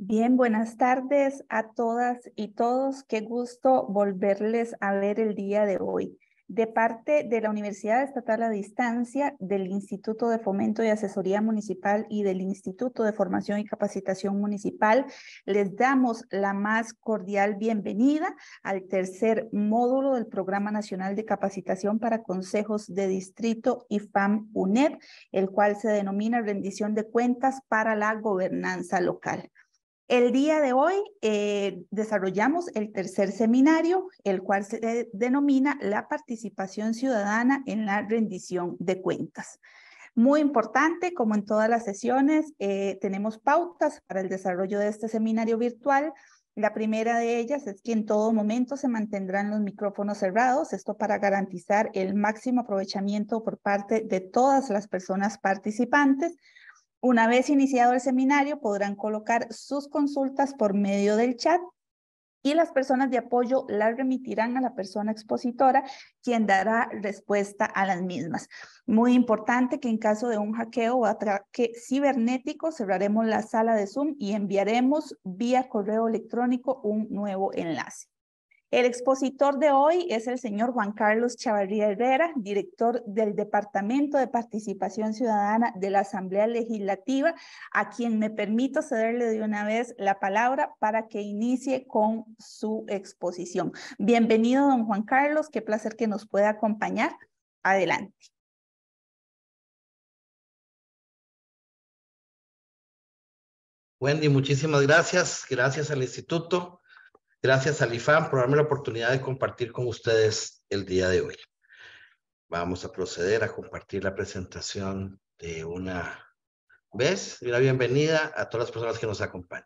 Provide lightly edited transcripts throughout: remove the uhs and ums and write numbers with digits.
Bien, buenas tardes a todas y todos. Qué gusto volverles a ver el día de hoy. De parte de la Universidad Estatal a Distancia, del Instituto de Fomento y Asesoría Municipal y del Instituto de Formación y Capacitación Municipal, les damos la más cordial bienvenida al tercer módulo del Programa Nacional de Capacitación para Consejos de Distrito IFAM-UNED, el cual se denomina Rendición de Cuentas para la Gobernanza Local. El día de hoy desarrollamos el tercer seminario, el cual se denomina la participación ciudadana en la rendición de cuentas. Muy importante, como en todas las sesiones, tenemos pautas para el desarrollo de este seminario virtual. La primera de ellas es que en todo momento se mantendrán los micrófonos cerrados, esto para garantizar el máximo aprovechamiento por parte de todas las personas participantes. Una vez iniciado el seminario, podrán colocar sus consultas por medio del chat y las personas de apoyo las remitirán a la persona expositora, quien dará respuesta a las mismas. Muy importante que en caso de un hackeo o ataque cibernético, cerraremos la sala de Zoom y enviaremos vía correo electrónico un nuevo enlace. El expositor de hoy es el señor Juan Carlos Chavarría Herrera, director del Departamento de Participación Ciudadana de la Asamblea Legislativa, a quien me permito cederle de una vez la palabra para que inicie con su exposición. Bienvenido, don Juan Carlos, qué placer que nos pueda acompañar. Adelante. Wendy, muchísimas gracias. Gracias al Instituto. Gracias al IFAM por darme la oportunidad de compartir con ustedes el día de hoy. Vamos a proceder a compartir la presentación de una vez y una bienvenida a todas las personas que nos acompañan.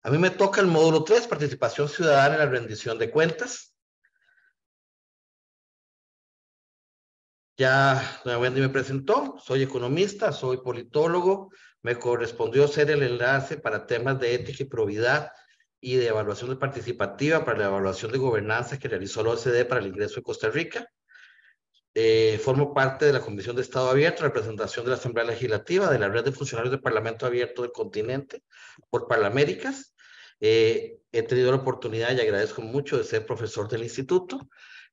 A mí me toca el módulo 3, participación ciudadana en la rendición de cuentas. Ya doña Wendy me presentó, soy economista, soy politólogo, me correspondió ser el enlace para temas de ética y probidad y de evaluación participativa para la evaluación de gobernanza que realizó la OCDE para el ingreso de Costa Rica. Formo parte de la Comisión de Estado Abierto, representación de la Asamblea Legislativa, de la Red de Funcionarios del Parlamento Abierto del Continente, por Parlaméricas. He tenido la oportunidad y agradezco mucho de ser profesor del instituto.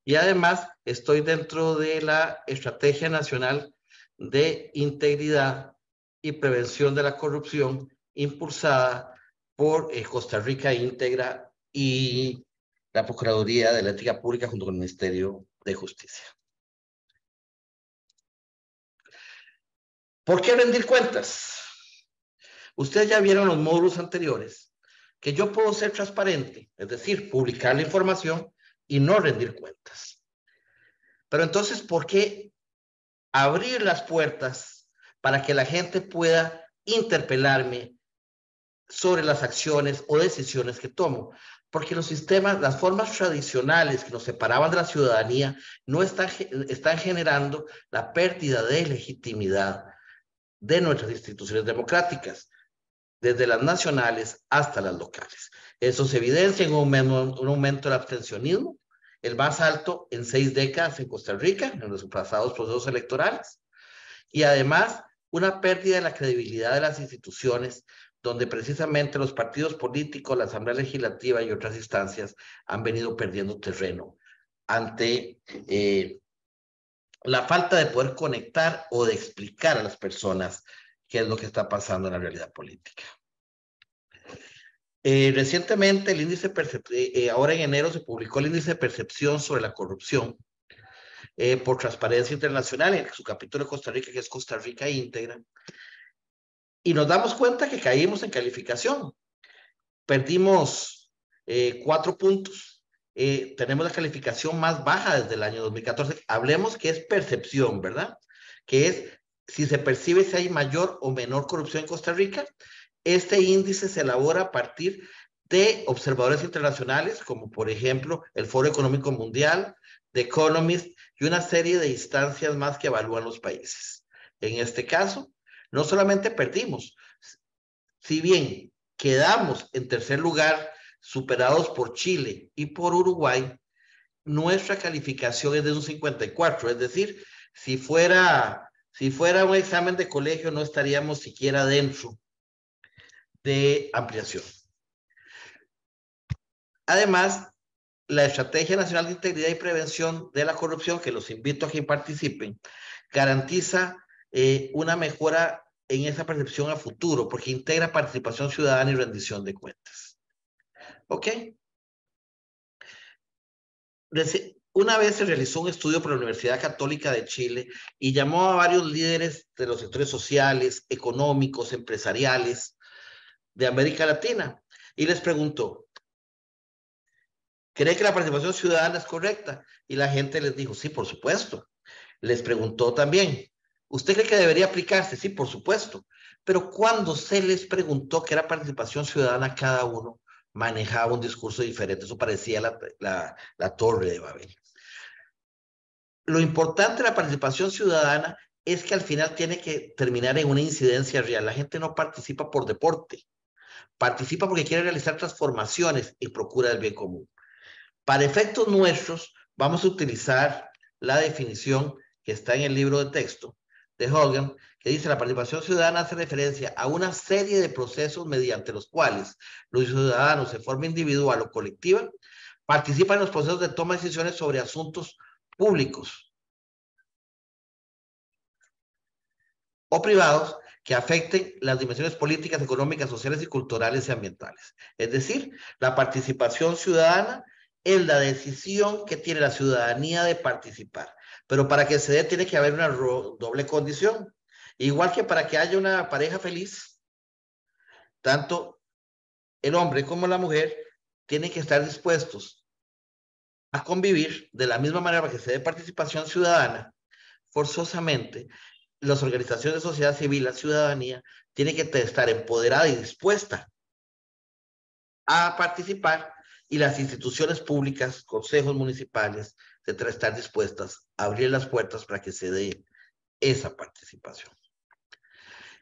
Y además estoy dentro de la Estrategia Nacional de Integridad y Prevención de la Corrupción, impulsada por Costa Rica Íntegra y la Procuraduría de la Ética Pública junto con el Ministerio de Justicia. ¿Por qué rendir cuentas? Ustedes ya vieron los módulos anteriores que yo puedo ser transparente, es decir, publicar la información y no rendir cuentas. Pero entonces, ¿por qué abrir las puertas para que la gente pueda interpelarme sobre las acciones o decisiones que tomo? Porque los sistemas, las formas tradicionales que nos separaban de la ciudadanía no están generando la pérdida de legitimidad de nuestras instituciones democráticas, desde las nacionales hasta las locales. Eso se evidencia en un aumento del abstencionismo, el más alto en 6 décadas en Costa Rica, en los pasados procesos electorales, y además una pérdida de la credibilidad de las instituciones, donde precisamente los partidos políticos, la Asamblea Legislativa y otras instancias han venido perdiendo terreno ante la falta de poder conectar o de explicar a las personas qué es lo que está pasando en la realidad política. Recientemente, el índice ahora en enero se publicó el índice de percepción sobre la corrupción por Transparencia Internacional, en su capítulo de Costa Rica, que es Costa Rica Íntegra, y nos damos cuenta que caímos en calificación. Perdimos 4 puntos. Tenemos la calificación más baja desde el año 2014. Hablemos que es percepción, ¿verdad? Que es si se percibe si hay mayor o menor corrupción en Costa Rica. Este índice se elabora a partir de observadores internacionales, como por ejemplo el Foro Económico Mundial, The Economist y una serie de instancias más que evalúan los países. En este caso, no solamente perdimos, si bien quedamos en tercer lugar, superados por Chile y por Uruguay, nuestra calificación es de un 54, es decir, Si fuera un examen de colegio, no estaríamos siquiera dentro de ampliación. Además, la Estrategia Nacional de Integridad y Prevención de la Corrupción, que los invito a que participen, garantiza una mejora en esa percepción a futuro, porque integra participación ciudadana y rendición de cuentas. ¿Ok? Una vez se realizó un estudio por la Universidad Católica de Chile y llamó a varios líderes de los sectores sociales, económicos, empresariales de América Latina y les preguntó, ¿cree que la participación ciudadana es correcta? Y la gente les dijo, sí, por supuesto. Les preguntó también, ¿usted cree que debería aplicarse? Sí, por supuesto. Pero cuando se les preguntó qué era participación ciudadana, cada uno manejaba un discurso diferente. Eso parecía la Torre de Babel. Lo importante de la participación ciudadana es que al final tiene que terminar en una incidencia real. La gente no participa por deporte, participa porque quiere realizar transformaciones y procura el bien común. Para efectos nuestros, vamos a utilizar la definición que está en el libro de texto de Hogan, que dice: la participación ciudadana hace referencia a una serie de procesos mediante los cuales los ciudadanos, de forma individual o colectiva, participan en los procesos de toma de decisiones sobre asuntos públicos o privados que afecten las dimensiones políticas, económicas, sociales y culturales y ambientales. Es decir, la participación ciudadana es la decisión que tiene la ciudadanía de participar. Pero para que se dé tiene que haber una doble condición. Igual que para que haya una pareja feliz, tanto el hombre como la mujer tienen que estar dispuestos a convivir de la misma manera. Para que se dé participación ciudadana, forzosamente las organizaciones de sociedad civil, la ciudadanía, tiene que estar empoderada y dispuesta a participar, y las instituciones públicas, consejos municipales, tendrán que estar dispuestas a abrir las puertas para que se dé esa participación.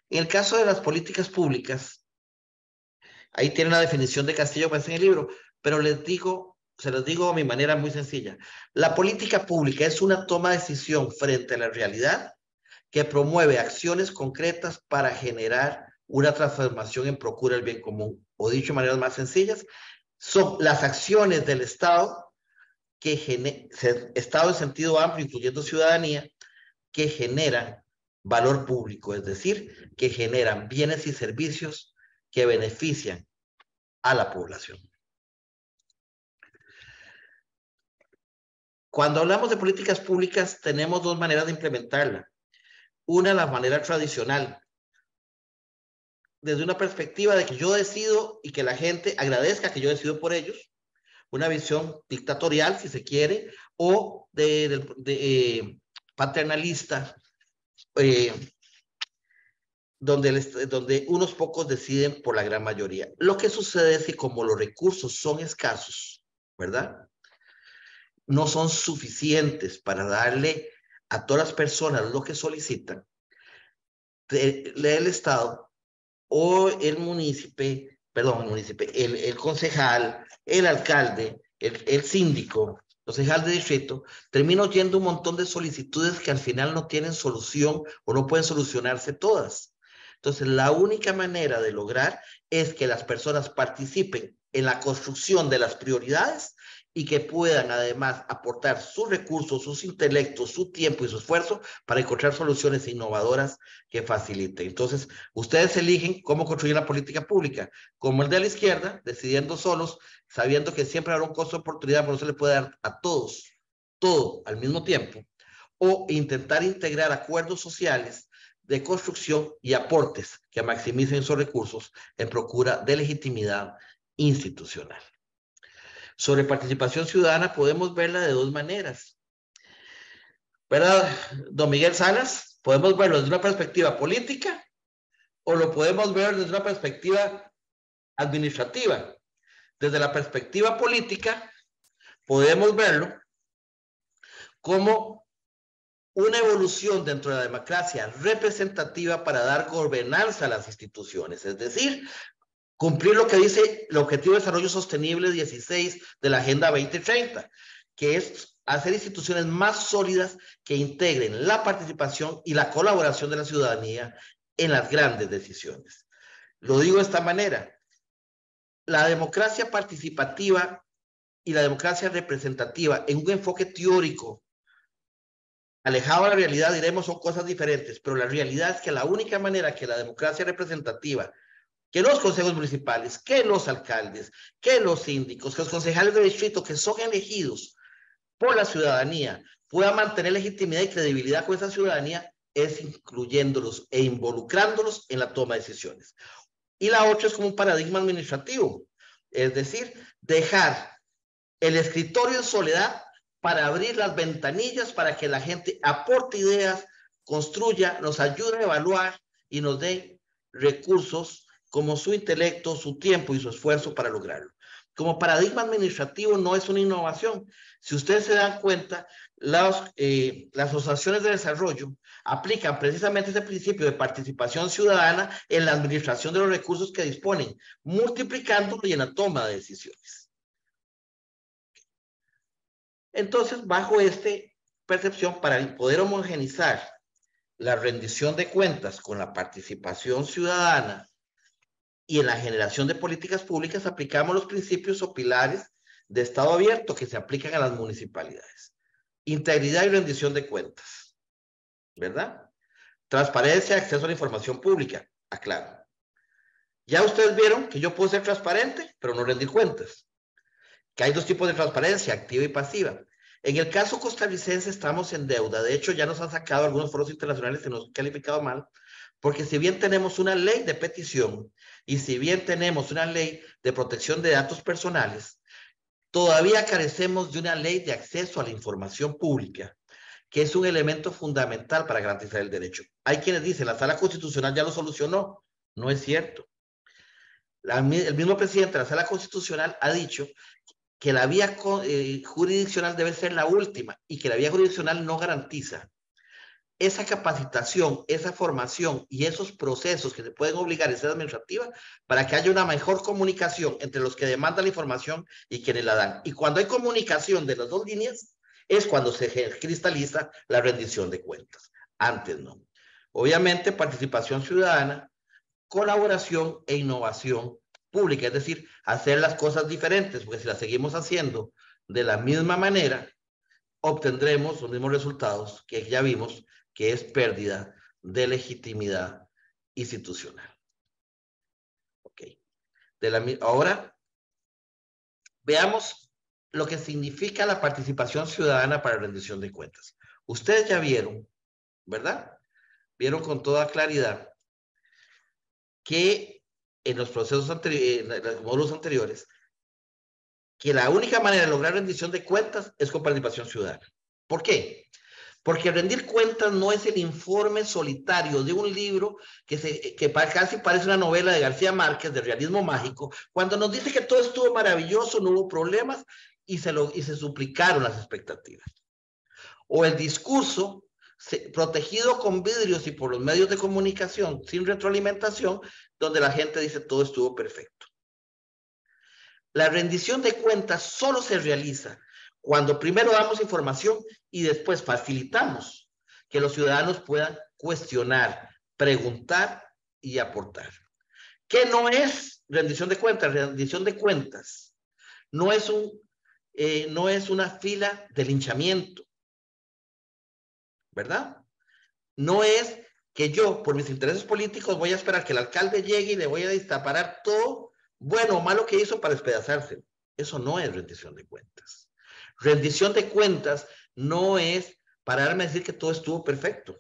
En el caso de las políticas públicas, ahí tiene una definición de Castillo que está en el libro, pero se los digo de mi manera muy sencilla. La política pública es una toma de decisión frente a la realidad que promueve acciones concretas para generar una transformación en procura del bien común. O dicho de maneras más sencillas, son las acciones del Estado, Estado en sentido amplio, incluyendo ciudadanía, que generan valor público, es decir, que generan bienes y servicios que benefician a la población. Cuando hablamos de políticas públicas, tenemos dos maneras de implementarla. Una, la manera tradicional, desde una perspectiva de que yo decido y que la gente agradezca que yo decido por ellos, una visión dictatorial, si se quiere, o paternalista, donde unos pocos deciden por la gran mayoría. Lo que sucede es que como los recursos son escasos, ¿verdad? No son suficientes para darle a todas las personas lo que solicitan, el Estado o el concejal, el alcalde, el síndico, concejal de distrito, termina oyendo un montón de solicitudes que al final no tienen solución o no pueden solucionarse todas. Entonces, la única manera de lograr es que las personas participen en la construcción de las prioridades y que puedan además aportar sus recursos, sus intelectos, su tiempo y su esfuerzo para encontrar soluciones innovadoras que faciliten. Entonces, ustedes eligen cómo construir la política pública, como el de la izquierda, decidiendo solos, sabiendo que siempre habrá un costo de oportunidad, pero no se le puede dar a todos todo al mismo tiempo, o intentar integrar acuerdos sociales de construcción y aportes que maximicen sus recursos en procura de legitimidad institucional. Sobre participación ciudadana podemos verla de dos maneras. ¿Verdad, don Miguel Salas? Podemos verlo desde una perspectiva política o lo podemos ver desde una perspectiva administrativa. Desde la perspectiva política podemos verlo como una evolución dentro de la democracia representativa para dar gobernanza a las instituciones, es decir, cumplir lo que dice el Objetivo de Desarrollo Sostenible 16 de la Agenda 2030, que es hacer instituciones más sólidas que integren la participación y la colaboración de la ciudadanía en las grandes decisiones. Lo digo de esta manera. La democracia participativa y la democracia representativa en un enfoque teórico alejado de la realidad, diremos, son cosas diferentes, pero la realidad es que la única manera que la democracia representativa, que los consejos municipales, que los alcaldes, que los síndicos, que los concejales de distrito que son elegidos por la ciudadanía puedan mantener legitimidad y credibilidad con esa ciudadanía es incluyéndolos e involucrándolos en la toma de decisiones. Y la otra es como un paradigma administrativo, es decir, dejar el escritorio en soledad para abrir las ventanillas para que la gente aporte ideas, construya, nos ayude a evaluar y nos dé recursos como su intelecto, su tiempo y su esfuerzo para lograrlo. Como paradigma administrativo no es una innovación. Si ustedes se dan cuenta, las asociaciones de desarrollo aplican precisamente ese principio de participación ciudadana en la administración de los recursos que disponen, multiplicándolo y en la toma de decisiones. Entonces, bajo esta percepción, para poder homogenizar la rendición de cuentas con la participación ciudadana y en la generación de políticas públicas, aplicamos los principios o pilares de Estado abierto que se aplican a las municipalidades. Integridad y rendición de cuentas, ¿verdad? Transparencia, acceso a la información pública, aclaro. Ya ustedes vieron que yo puedo ser transparente, pero no rendir cuentas. Que hay dos tipos de transparencia, activa y pasiva. En el caso costarricense estamos en deuda. De hecho, ya nos han sacado algunos foros internacionales que nos han calificado mal, porque si bien tenemos una ley de petición y si bien tenemos una ley de protección de datos personales, todavía carecemos de una ley de acceso a la información pública, que es un elemento fundamental para garantizar el derecho. Hay quienes dicen, la Sala Constitucional ya lo solucionó. No es cierto. El mismo presidente de la Sala Constitucional ha dicho que la vía jurisdiccional debe ser la última y que la vía jurisdiccional no garantiza esa capacitación, esa formación y esos procesos que se pueden obligar en sede administrativa para que haya una mejor comunicación entre los que demandan la información y quienes la dan. Y cuando hay comunicación de las dos líneas, es cuando se cristaliza la rendición de cuentas. Antes no. Obviamente, participación ciudadana, colaboración e innovación pública, es decir, hacer las cosas diferentes, porque si las seguimos haciendo de la misma manera, obtendremos los mismos resultados que ya vimos, que es pérdida de legitimidad institucional. Ok. Ahora, veamos lo que significa la participación ciudadana para la rendición de cuentas. Ustedes ya vieron, ¿verdad? Vieron con toda claridad que en los procesos anteriores, en los módulos anteriores, que la única manera de lograr rendición de cuentas es con participación ciudadana. ¿Por qué? Porque rendir cuentas no es el informe solitario de un libro que casi parece una novela de García Márquez, de realismo mágico, cuando nos dice que todo estuvo maravilloso, no hubo problemas y se suplicaron las expectativas. O el discurso protegido con vidrios y por los medios de comunicación sin retroalimentación, donde la gente dice todo estuvo perfecto. La rendición de cuentas solo se realiza cuando primero damos información y después facilitamos que los ciudadanos puedan cuestionar, preguntar y aportar. ¿Qué no es rendición de cuentas? Rendición de cuentas no es una fila de linchamiento, ¿verdad? No es que yo, por mis intereses políticos, voy a esperar que el alcalde llegue y le voy a destaparar todo bueno o malo que hizo para despedazárselo. Eso no es rendición de cuentas. Rendición de cuentas no es pararme a decir que todo estuvo perfecto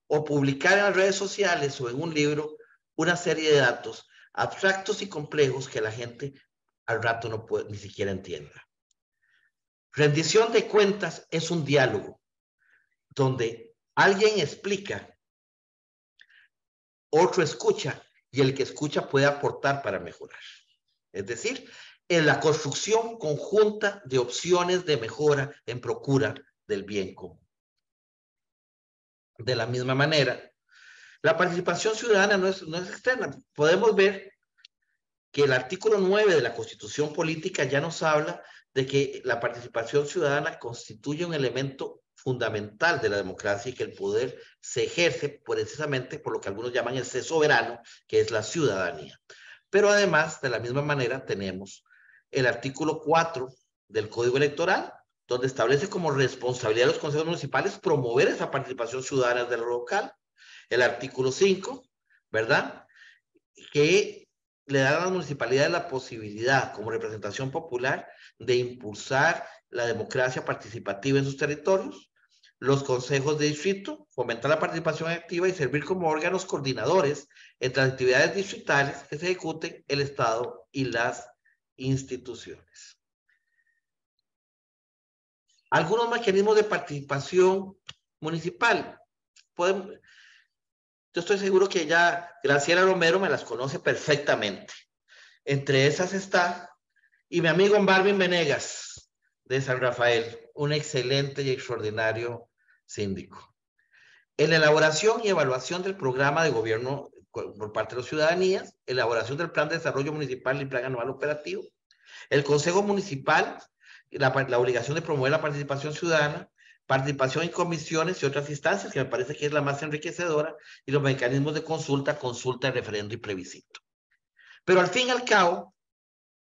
o publicar en las redes sociales o en un libro una serie de datos abstractos y complejos que la gente al rato no puede, ni siquiera entienda. Rendición de cuentas es un diálogo donde alguien explica, otro escucha y el que escucha puede aportar para mejorar. Es decir, en la construcción conjunta de opciones de mejora en procura del bien común. De la misma manera, la participación ciudadana no es externa. Podemos ver que el artículo 9 de la Constitución Política ya nos habla de que la participación ciudadana constituye un elemento fundamental de la democracia y que el poder se ejerce precisamente por lo que algunos llaman el ser soberano, que es la ciudadanía. Pero además, de la misma manera, tenemos el artículo 4 del Código Electoral, donde establece como responsabilidad de los consejos municipales promover esa participación ciudadana de lo local. El artículo 5, ¿verdad?, que le da a las municipalidades la posibilidad, como representación popular, de impulsar la democracia participativa en sus territorios. Los consejos de distrito fomentan la participación activa y servir como órganos coordinadores entre las actividades distritales que se ejecuten el Estado y las instituciones. Algunos mecanismos de participación municipal. Yo estoy seguro que ya Graciela Romero me las conoce perfectamente. Entre esas está, y mi amigo Marvin Venegas, de San Rafael, un excelente y extraordinario síndico. En la elaboración y evaluación del programa de gobierno por parte de las ciudadanías, elaboración del plan de desarrollo municipal y plan anual operativo, el Consejo Municipal, la obligación de promover la participación ciudadana, participación en comisiones y otras instancias, que me parece que es la más enriquecedora, y los mecanismos de consulta, referendo y plebiscito. Pero al fin y al cabo,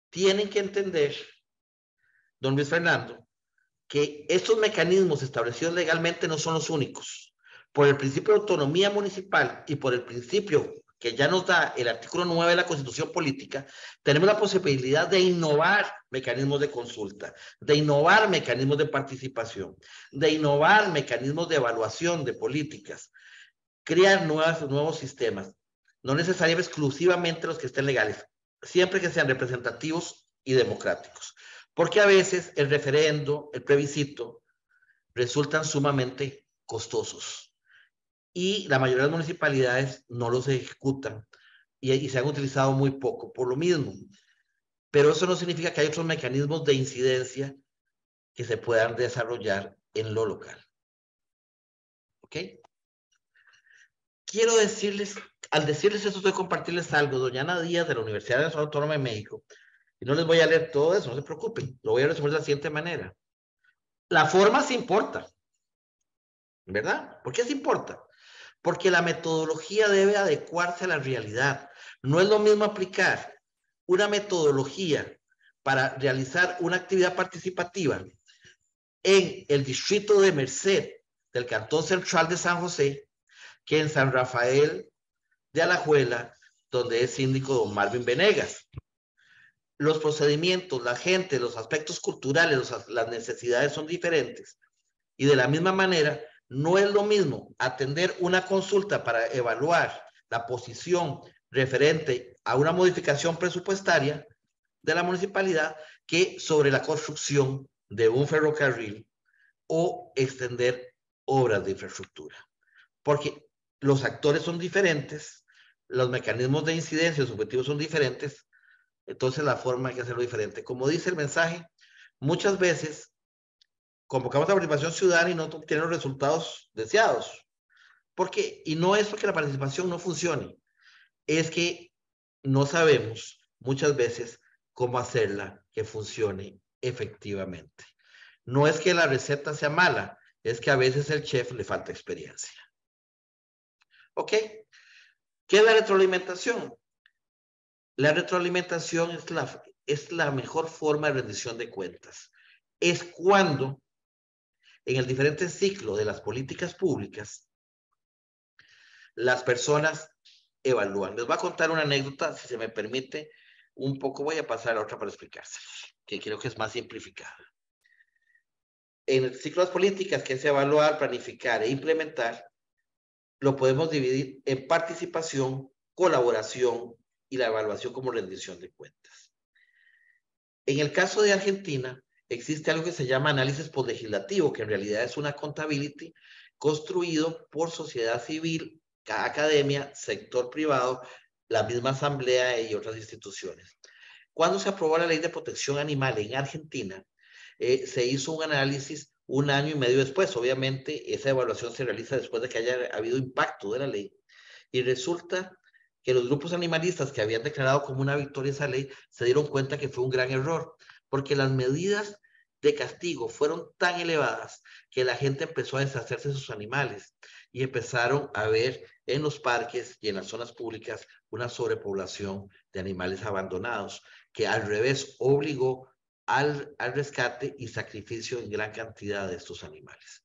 tienen que entender, don Luis Fernando, que estos mecanismos establecidos legalmente no son los únicos. Por el principio de autonomía municipal y por el principio que ya nos da el artículo 9 de la Constitución Política, tenemos la posibilidad de innovar mecanismos de consulta, de innovar mecanismos de participación, de innovar mecanismos de evaluación de políticas, crear nuevos sistemas, no necesariamente exclusivamente los que estén legales, siempre que sean representativos y democráticos. Porque a veces el referendo, el plebiscito, resultan sumamente costosos y la mayoría de las municipalidades no los ejecutan y se han utilizado muy poco por lo mismo. Pero eso no significa que hay otros mecanismos de incidencia que se puedan desarrollar en lo local. ¿Ok? Quiero decirles, al decirles eso, estoy compartirles algo. Doña Ana Díaz, de la Universidad Nacional Autónoma de México, y no les voy a leer todo eso, no se preocupen, lo voy a resumir de la siguiente manera. La forma sí importa, ¿verdad? ¿Por qué sí importa? Porque la metodología debe adecuarse a la realidad. No es lo mismo aplicar una metodología para realizar una actividad participativa en el distrito de Merced del Cantón Central de San José que en San Rafael de Alajuela, donde es síndico don Marvin Venegas. Los procedimientos, la gente, los aspectos culturales, las necesidades son diferentes. Y de la misma manera, no es lo mismo atender una consulta para evaluar la posición referente a una modificación presupuestaria de la municipalidad que sobre la construcción de un ferrocarril o extender obras de infraestructura. Porque los actores son diferentes, los mecanismos de incidencia, los objetivos son diferentes, entonces la forma hay que hacerlo diferente. Como dice el mensaje, muchas veces convocamos a participación ciudadana y no obtenemos los resultados deseados. ¿Por qué? Y no es porque la participación no funcione, es que no sabemos muchas veces cómo hacerla que funcione efectivamente. No es que la receta sea mala, es que a veces al chef le falta experiencia. ¿Ok? ¿Qué es la retroalimentación? La retroalimentación es la mejor forma de rendición de cuentas. Es cuando en el diferente ciclo de las políticas públicas las personas evalúan. Les voy a contar una anécdota, si se me permite, un poco. Voy a pasar a otra para explicárselos, que creo que es más simplificada. En el ciclo de las políticas, que es evaluar, planificar e implementar, lo podemos dividir en participación, colaboración y la evaluación como rendición de cuentas. En el caso de Argentina, existe algo que se llama análisis postlegislativo, que en realidad es una accountability construido por sociedad civil, academia, sector privado, la misma asamblea y otras instituciones. Cuando se aprobó la ley de protección animal en Argentina, se hizo un análisis un año y medio después. Obviamente, esa evaluación se realiza después de que haya habido impacto de la ley. Y resulta que los grupos animalistas que habían declarado como una victoria esa ley se dieron cuenta que fue un gran error, porque las medidas de castigo fueron tan elevadas que la gente empezó a deshacerse de sus animales y empezaron a ver en los parques y en las zonas públicas una sobrepoblación de animales abandonados, que al revés obligó al rescate y sacrificio en gran cantidad de estos animales.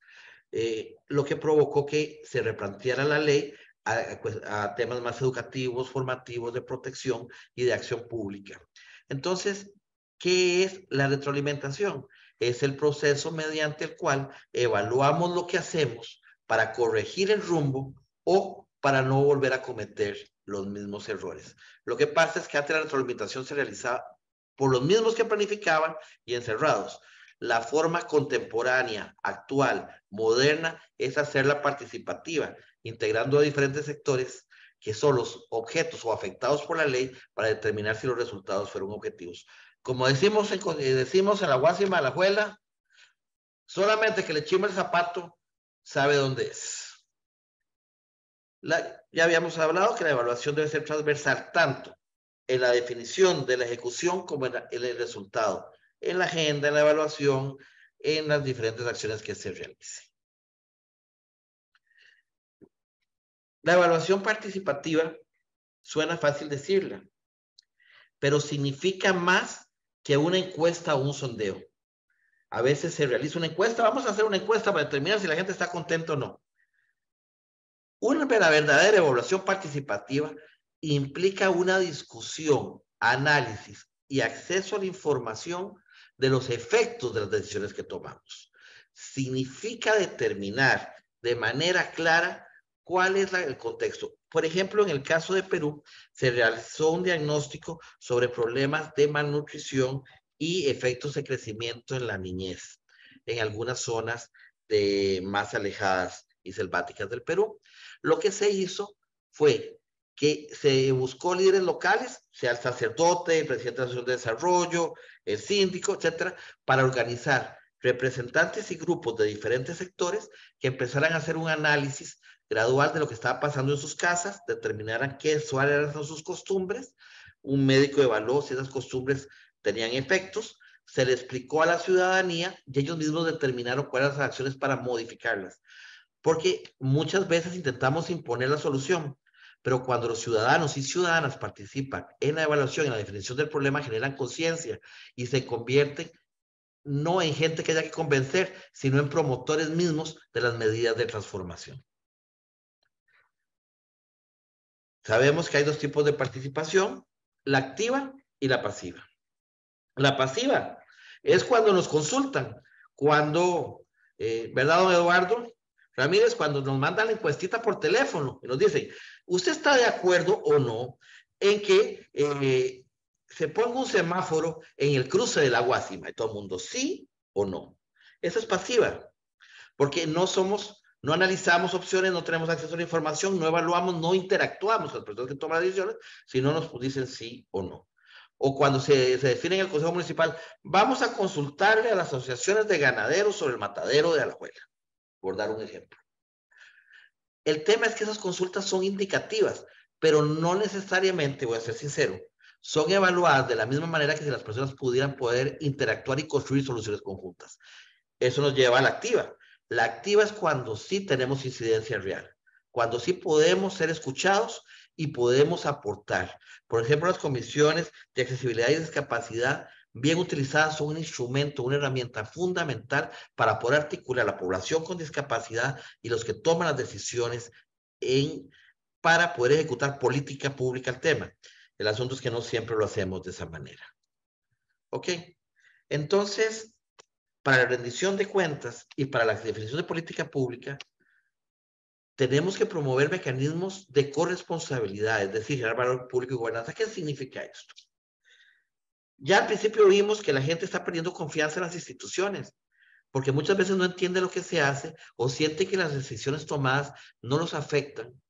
Lo que provocó que se replanteara la ley a temas más educativos, formativos, de protección y de acción pública. Entonces, ¿qué es la retroalimentación? Es el proceso mediante el cual evaluamos lo que hacemos para corregir el rumbo o para no volver a cometer los mismos errores. Lo que pasa es que antes la retroalimentación se realizaba por los mismos que planificaban y encerrados. La forma contemporánea, actual, moderna, es hacerla participativa, integrando a diferentes sectores que son los objetos o afectados por la ley para determinar si los resultados fueron objetivos. Como decimos en la Guásima de la Juela, solamente que le chima el zapato sabe dónde es. Ya habíamos hablado que la evaluación debe ser transversal tanto en la definición de la ejecución como en el resultado, en la agenda, en la evaluación, en las diferentes acciones que se realicen. La evaluación participativa suena fácil decirla, pero significa más que una encuesta o un sondeo. A veces se realiza una encuesta, vamos a hacer una encuesta para determinar si la gente está contenta o no. Una verdadera evaluación participativa implica una discusión, análisis y acceso a la información de los efectos de las decisiones que tomamos. Significa determinar de manera clara cuál es el contexto. Por ejemplo, en el caso de Perú, se realizó un diagnóstico sobre problemas de malnutrición y efectos de crecimiento en la niñez, en algunas zonas más alejadas y selváticas del Perú. Lo que se hizo fue que se buscó líderes locales, sea el sacerdote, el presidente de la Asociación de Desarrollo, el síndico, etcétera, para organizar representantes y grupos de diferentes sectores que empezaran a hacer un análisis gradual de lo que estaba pasando en sus casas, determinaran cuáles eran sus costumbres, un médico evaluó si esas costumbres tenían efectos, se le explicó a la ciudadanía y ellos mismos determinaron cuáles eran las acciones para modificarlas. Porque muchas veces intentamos imponer la solución, pero cuando los ciudadanos y ciudadanas participan en la evaluación, en la definición del problema, generan conciencia y se convierten no en gente que haya que convencer, sino en promotores mismos de las medidas de transformación. Sabemos que hay dos tipos de participación, la activa y la pasiva. La pasiva es cuando nos consultan, cuando, ¿verdad, don Eduardo Ramírez? Cuando nos mandan la encuestita por teléfono y nos dicen, ¿usted está de acuerdo o no en que se ponga un semáforo en el cruce de la Guásima? Y todo el mundo, ¿sí o no? Eso es pasiva, porque no analizamos opciones, no tenemos acceso a la información, no evaluamos, no interactuamos con las personas que toman las decisiones, sino nos dicen sí o no. O cuando se define en el Consejo Municipal, vamos a consultarle a las asociaciones de ganaderos sobre el matadero de Alajuela, por dar un ejemplo. El tema es que esas consultas son indicativas, pero no necesariamente, voy a ser sincero, son evaluadas de la misma manera que si las personas pudieran poder interactuar y construir soluciones conjuntas. Eso nos lleva a la activa. La activa es cuando sí tenemos incidencia real, cuando sí podemos ser escuchados y podemos aportar. Por ejemplo, las comisiones de accesibilidad y discapacidad, bien utilizadas, son un instrumento, una herramienta fundamental para poder articular a la población con discapacidad y los que toman las decisiones para poder ejecutar política pública al tema. El asunto es que no siempre lo hacemos de esa manera. ¿Ok? Entonces, para la rendición de cuentas y para la definición de política pública, tenemos que promover mecanismos de corresponsabilidad, es decir, generar valor público y gobernanza. ¿Qué significa esto? Ya al principio vimos que la gente está perdiendo confianza en las instituciones, porque muchas veces no entiende lo que se hace o siente que las decisiones tomadas no los afectan.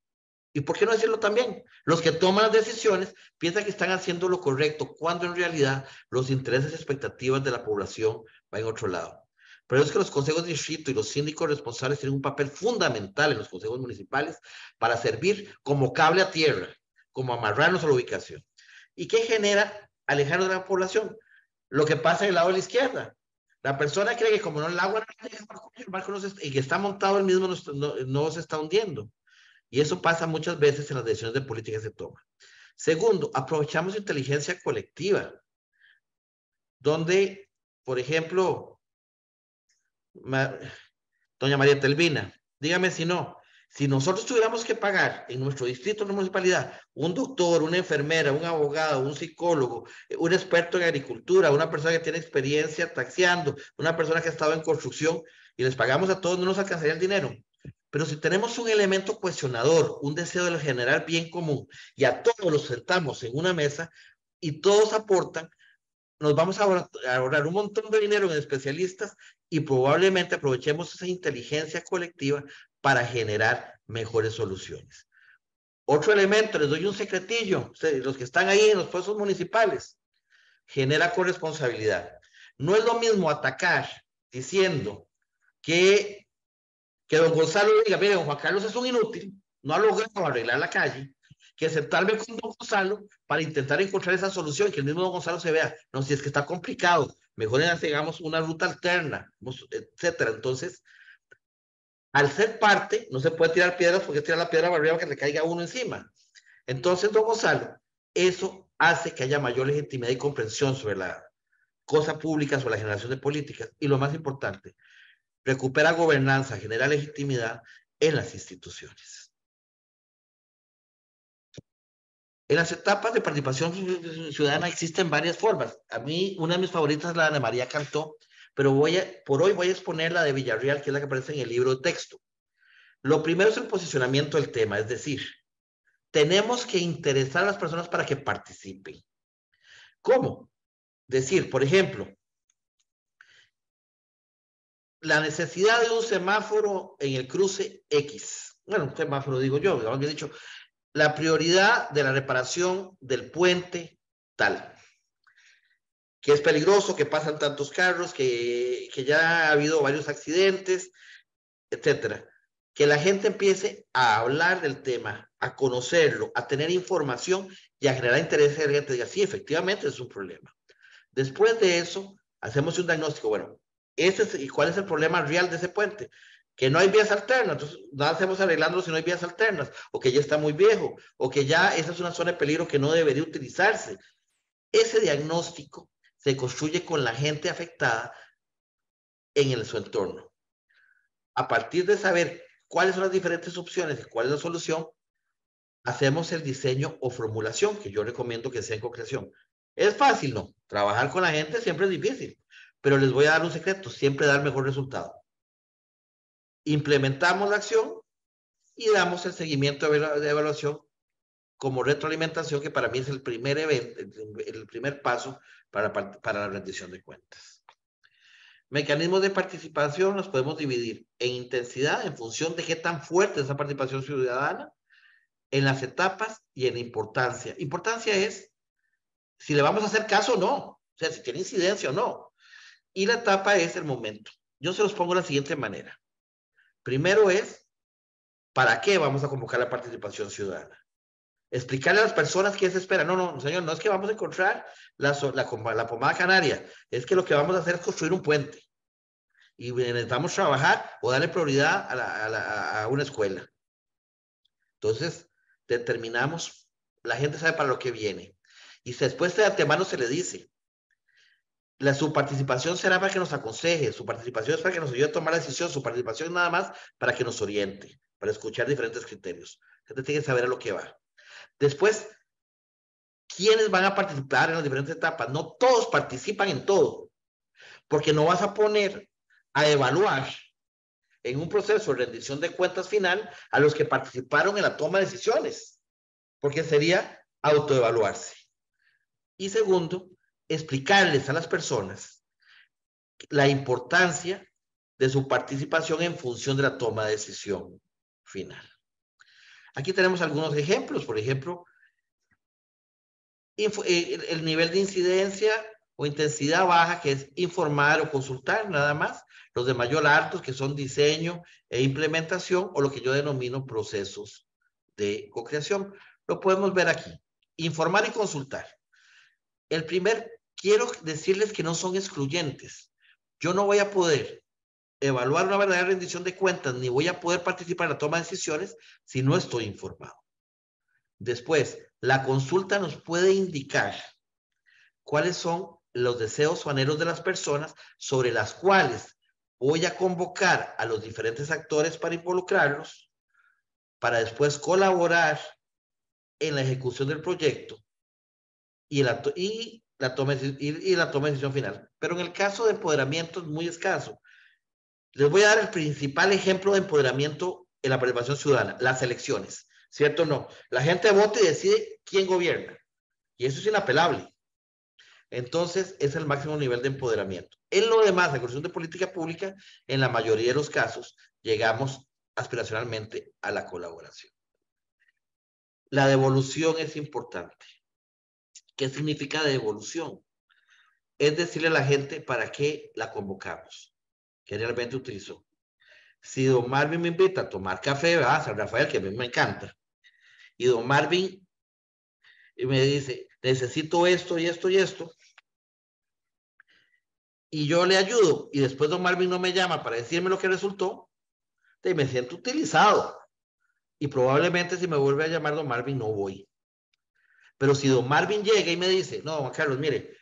¿Y por qué no decirlo también? Los que toman las decisiones piensan que están haciendo lo correcto, cuando en realidad los intereses y expectativas de la población van en otro lado. Pero es que los consejos de distrito y los síndicos responsables tienen un papel fundamental en los consejos municipales para servir como cable a tierra, como amarrarnos a la ubicación. ¿Y qué genera alejarnos de la población? Lo que pasa en el lado de la izquierda. La persona cree que como no el agua no llega, el barco no se, y que está montado el mismo no se está hundiendo. Y eso pasa muchas veces en las decisiones de política que se toman. Segundo, aprovechamos inteligencia colectiva, donde, por ejemplo, doña María Telvina, dígame si no, si nosotros tuviéramos que pagar en nuestro distrito, en la municipalidad, un doctor, una enfermera, un abogado, un psicólogo, un experto en agricultura, una persona que tiene experiencia taxiando, una persona que ha estado en construcción, y les pagamos a todos, no nos alcanzaría el dinero. Pero si tenemos un elemento cuestionador, un deseo de generar bien común, y a todos los sentamos en una mesa, y todos aportan, nos vamos a ahorrar un montón de dinero en especialistas y probablemente aprovechemos esa inteligencia colectiva para generar mejores soluciones. Otro elemento, les doy un secretillo, los que están ahí en los puestos municipales, genera corresponsabilidad. No es lo mismo atacar diciendo que don Gonzalo diga, mire, don Juan Carlos es un inútil, no ha logrado arreglar la calle, que sentarme con don Gonzalo para intentar encontrar esa solución y que el mismo don Gonzalo se vea, no, si es que está complicado, mejor hagamos una ruta alterna, etcétera. Entonces, al ser parte, no se puede tirar piedras porque tirar la piedra arriba que le caiga a uno encima. Entonces, don Gonzalo, eso hace que haya mayor legitimidad y comprensión sobre la cosa pública, sobre la generación de políticas, y lo más importante, recupera gobernanza, genera legitimidad en las instituciones. En las etapas de participación ciudadana existen varias formas. A mí, una de mis favoritas es la de María Cantó, pero por hoy voy a exponer la de Villarreal, que es la que aparece en el libro de texto. Lo primero es el posicionamiento del tema, es decir, tenemos que interesar a las personas para que participen. ¿Cómo? Decir, por ejemplo, la necesidad de un semáforo en el cruce X. Bueno, un semáforo digo yo, había dicho, la prioridad de la reparación del puente tal, que es peligroso, que pasan tantos carros, que ya ha habido varios accidentes, etcétera. Que la gente empiece a hablar del tema, a conocerlo, a tener información y a generar interés de la gente. Diga, sí, efectivamente es un problema. Después de eso, hacemos un diagnóstico. Bueno, ¿y cuál es el problema real de ese puente? Que no hay vías alternas, entonces nada hacemos arreglándolo si no hay vías alternas, o que ya está muy viejo, o que ya esa es una zona de peligro que no debería utilizarse. Ese diagnóstico se construye con la gente afectada en su entorno. A partir de saber cuáles son las diferentes opciones y cuál es la solución, hacemos el diseño o formulación, que yo recomiendo que sea en co-creación. ¿Es fácil? No. Trabajar con la gente siempre es difícil, pero les voy a dar un secreto, siempre da el mejor resultado. Implementamos la acción y damos el seguimiento de evaluación como retroalimentación, que para mí es el primer evento, el primer paso para la rendición de cuentas. Mecanismos de participación los podemos dividir en intensidad en función de qué tan fuerte es esa participación ciudadana, en las etapas y en importancia. Importancia es si le vamos a hacer caso o no, o sea, si tiene incidencia o no. Y la etapa es el momento. Yo se los pongo de la siguiente manera. Primero es, ¿para qué vamos a convocar la participación ciudadana? Explicarle a las personas qué se espera. No, no, señor, no es que vamos a encontrar la pomada canaria, es que lo que vamos a hacer es construir un puente. Y necesitamos trabajar o darle prioridad a una escuela. Entonces, determinamos, la gente sabe para lo que viene. Y después de antemano se le dice, su participación será para que nos aconseje, su participación es para que nos ayude a tomar la decisión, su participación nada más para que nos oriente, para escuchar diferentes criterios. La gente tiene que saber a lo que va. Después, ¿quiénes van a participar en las diferentes etapas? No todos participan en todo, porque no vas a poner a evaluar en un proceso de rendición de cuentas final a los que participaron en la toma de decisiones, porque sería autoevaluarse. Y segundo, explicarles a las personas la importancia de su participación en función de la toma de decisión final. Aquí tenemos algunos ejemplos, por ejemplo, el nivel de incidencia o intensidad baja, que es informar o consultar nada más, los de mayor altos, que son diseño e implementación, o lo que yo denomino procesos de co-creación. Lo podemos ver aquí, informar y consultar. El primer quiero decirles que no son excluyentes. Yo no voy a poder evaluar una verdadera rendición de cuentas, ni voy a poder participar en la toma de decisiones si no estoy informado. Después, la consulta nos puede indicar cuáles son los deseos o anhelos de las personas sobre las cuales voy a convocar a los diferentes actores para involucrarlos, para después colaborar en la ejecución del proyecto y la toma de decisión final. Pero en el caso de empoderamiento es muy escaso. Les voy a dar el principal ejemplo de empoderamiento en la participación ciudadana, las elecciones, ¿cierto o no? La gente vota y decide quién gobierna, y eso es inapelable. Entonces, es el máximo nivel de empoderamiento. En lo demás, la cuestión de política pública, en la mayoría de los casos, llegamos aspiracionalmente a la colaboración. La devolución es importante. ¿Qué significa devolución? Es decirle a la gente para qué la convocamos, que realmente utilizó. Si don Marvin me invita a tomar café, a San Rafael, que a mí me encanta, y don Marvin me dice, necesito esto y esto y esto, y yo le ayudo, y después don Marvin no me llama para decirme lo que resultó, me siento utilizado. Y probablemente si me vuelve a llamar don Marvin, no voy. Pero si don Marvin llega y me dice, no, Juan Carlos, mire,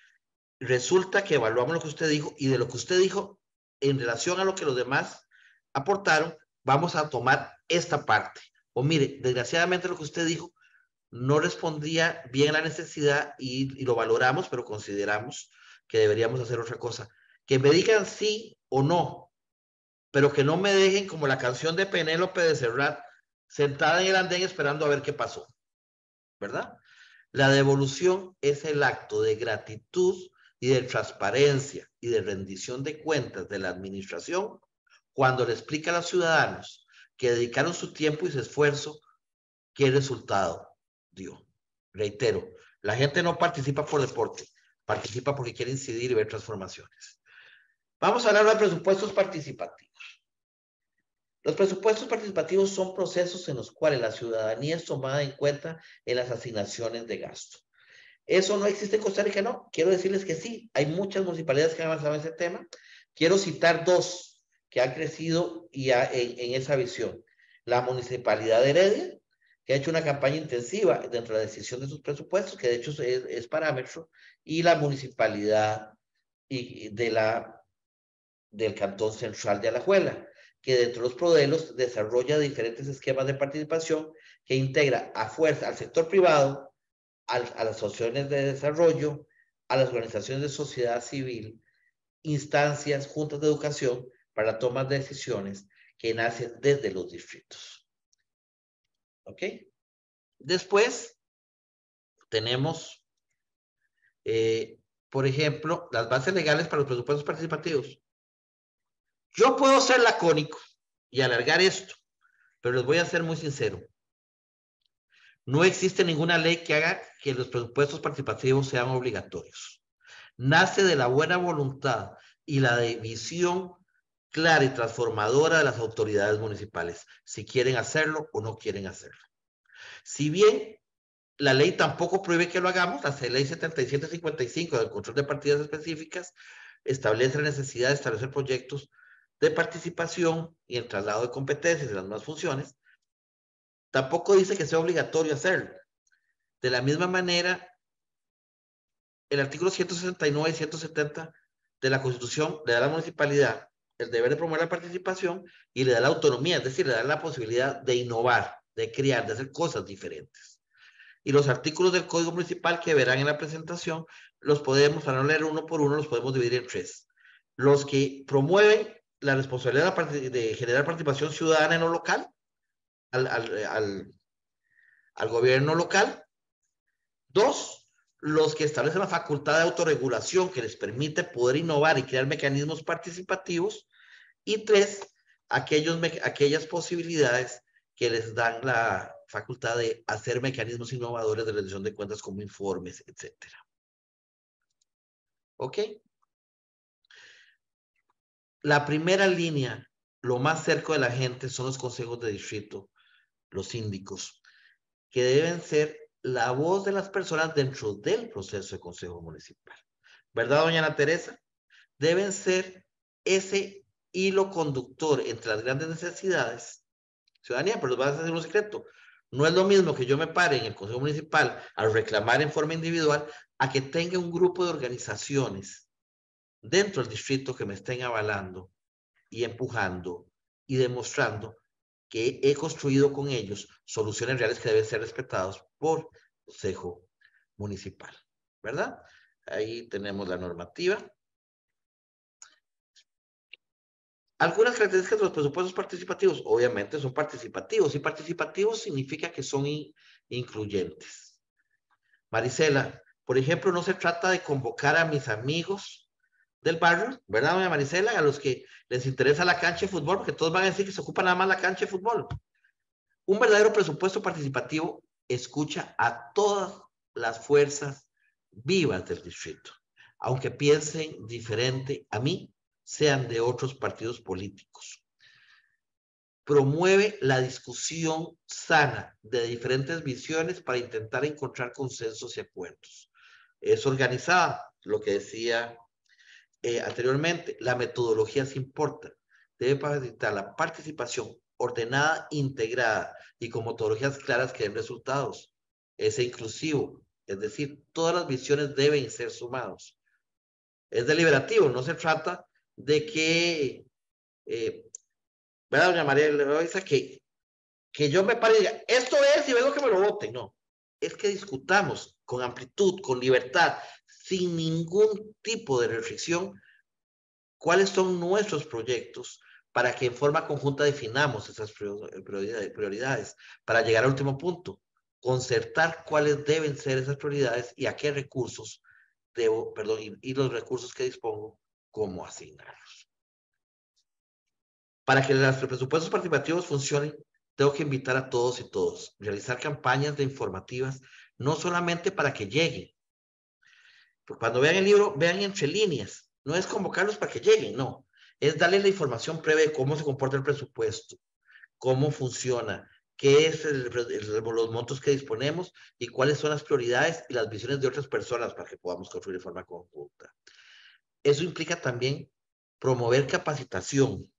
resulta que evaluamos lo que usted dijo, y de lo que usted dijo, en relación a lo que los demás aportaron, vamos a tomar esta parte. O mire, desgraciadamente lo que usted dijo no respondía bien a la necesidad y lo valoramos, pero consideramos que deberíamos hacer otra cosa. Que me digan sí o no, pero que no me dejen como la canción de Penélope de Serrat, sentada en el andén esperando a ver qué pasó, ¿verdad? La devolución es el acto de gratitud y de transparencia y de rendición de cuentas de la administración cuando le explica a los ciudadanos que dedicaron su tiempo y su esfuerzo, qué resultado dio. Reitero, la gente no participa por deporte, participa porque quiere incidir y ver transformaciones. Vamos a hablar de presupuestos participativos. Los presupuestos participativos son procesos en los cuales la ciudadanía es tomada en cuenta en las asignaciones de gasto. ¿Eso no existe en Costa Rica? No. Quiero decirles que sí. Hay muchas municipalidades que han avanzado en ese tema. Quiero citar dos que han crecido en esa visión. La Municipalidad de Heredia, que ha hecho una campaña intensiva dentro de la decisión de sus presupuestos, que de hecho es parámetro, y la Municipalidad del Cantón Central de Alajuela, que dentro de los modelos desarrolla diferentes esquemas de participación que integra a fuerza al sector privado, a las asociaciones de desarrollo, a las organizaciones de sociedad civil, instancias, juntas de educación para la toma de decisiones que nacen desde los distritos. ¿Ok? Después tenemos, por ejemplo, las bases legales para los presupuestos participativos. Yo puedo ser lacónico y alargar esto, pero les voy a ser muy sincero. No existe ninguna ley que haga que los presupuestos participativos sean obligatorios. Nace de la buena voluntad y la visión clara y transformadora de las autoridades municipales, si quieren hacerlo o no quieren hacerlo. Si bien la ley tampoco prohíbe que lo hagamos, la ley 7755 del control de partidas específicas establece la necesidad de establecer proyectos de participación y el traslado de competencias de las nuevas funciones, tampoco dice que sea obligatorio hacerlo. De la misma manera, el artículo 169 y 170 de la Constitución le da a la municipalidad el deber de promover la participación y le da la autonomía, es decir, le da la posibilidad de innovar, de crear, de hacer cosas diferentes. Y los artículos del Código Municipal que verán en la presentación, los podemos, para no leer uno por uno, los podemos dividir en tres. Los que promueven la responsabilidad de generar participación ciudadana en lo local, al gobierno local. Dos, los que establecen la facultad de autorregulación que les permite poder innovar y crear mecanismos participativos. Y tres, aquellas posibilidades que les dan la facultad de hacer mecanismos innovadores de rendición de cuentas como informes, etcétera. ¿Ok? La primera línea, lo más cerca de la gente, son los consejos de distrito, los síndicos, que deben ser la voz de las personas dentro del proceso de consejo municipal. ¿verdad, doña Ana Teresa? Deben ser ese hilo conductor entre las grandes necesidades. Ciudadanía, pero les voy a hacer un secreto. No es lo mismo que yo me pare en el Consejo Municipal a reclamar en forma individual a que tenga un grupo de organizaciones dentro del distrito que me estén avalando y empujando y demostrando que he construido con ellos soluciones reales que deben ser respetadas por el Consejo Municipal, ¿verdad? Ahí tenemos la normativa. Algunas características de los presupuestos participativos, obviamente son participativos, y participativos significa que son incluyentes. Marisela, por ejemplo, no se trata de convocar a mis amigos del barrio, ¿verdad, doña Marisela? A los que les interesa la cancha de fútbol, porque todos van a decir que se ocupa nada más la cancha de fútbol. Un verdadero presupuesto participativo escucha a todas las fuerzas vivas del distrito, aunque piensen diferente a mí, sean de otros partidos políticos. Promueve la discusión sana de diferentes visiones para intentar encontrar consensos y acuerdos. Es organizada, lo que decía anteriormente, la metodología se importa. Debe facilitar la participación ordenada, integrada y con metodologías claras que den resultados. Es inclusivo, es decir, todas las visiones deben ser sumadas. Es deliberativo, no se trata de que, ¿verdad, doña María Eloisa? Que yo me pare y diga, esto es y vengo que me lo voten. No, es que discutamos con amplitud, con libertad, sin ningún tipo de restricción, cuáles son nuestros proyectos para que en forma conjunta definamos esas prioridades para llegar al último punto, concertar cuáles deben ser esas prioridades y a qué recursos debo, perdón, y los recursos que dispongo, cómo asignarlos. Para que los presupuestos participativos funcionen, tengo que invitar a todos y todos, realizar campañas de informativas, no solamente para que lleguen. Cuando vean el libro, vean entre líneas. No es convocarlos para que lleguen, no. Es darles la información previa de cómo se comporta el presupuesto, cómo funciona, qué es los montos que disponemos y cuáles son las prioridades y las visiones de otras personas para que podamos construir de forma conjunta. Eso implica también promover capacitación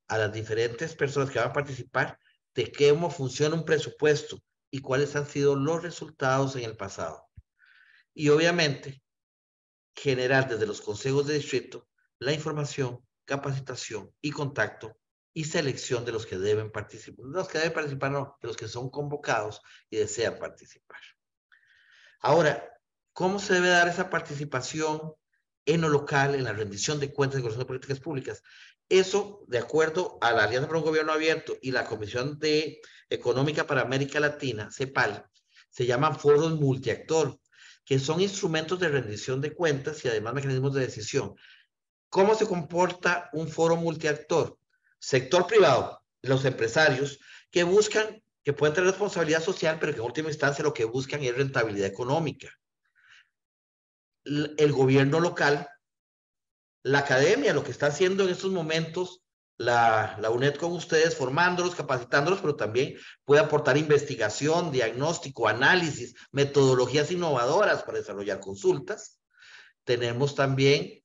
a las diferentes personas que van a participar de cómo funciona un presupuesto y cuáles han sido los resultados en el pasado. Y obviamente, generar desde los consejos de distrito la información, capacitación y contacto y selección de los que deben participar. Los que deben participar, no, de los que son convocados y desean participar. Ahora, ¿cómo se debe dar esa participación en lo local, en la rendición de cuentas de coordinación de políticas públicas? Eso, de acuerdo a la Alianza para un Gobierno Abierto y la Comisión Económica para América Latina, CEPAL, se llaman foros multiactor, que son instrumentos de rendición de cuentas y además mecanismos de decisión. ¿Cómo se comporta un foro multiactor? Sector privado, los empresarios, que buscan, que pueden tener responsabilidad social, pero que en última instancia lo que buscan es rentabilidad económica. El gobierno local, la academia, lo que está haciendo en estos momentos la UNED con ustedes, formándolos, capacitándolos, pero también puede aportar investigación, diagnóstico, análisis, metodologías innovadoras para desarrollar consultas. Tenemos también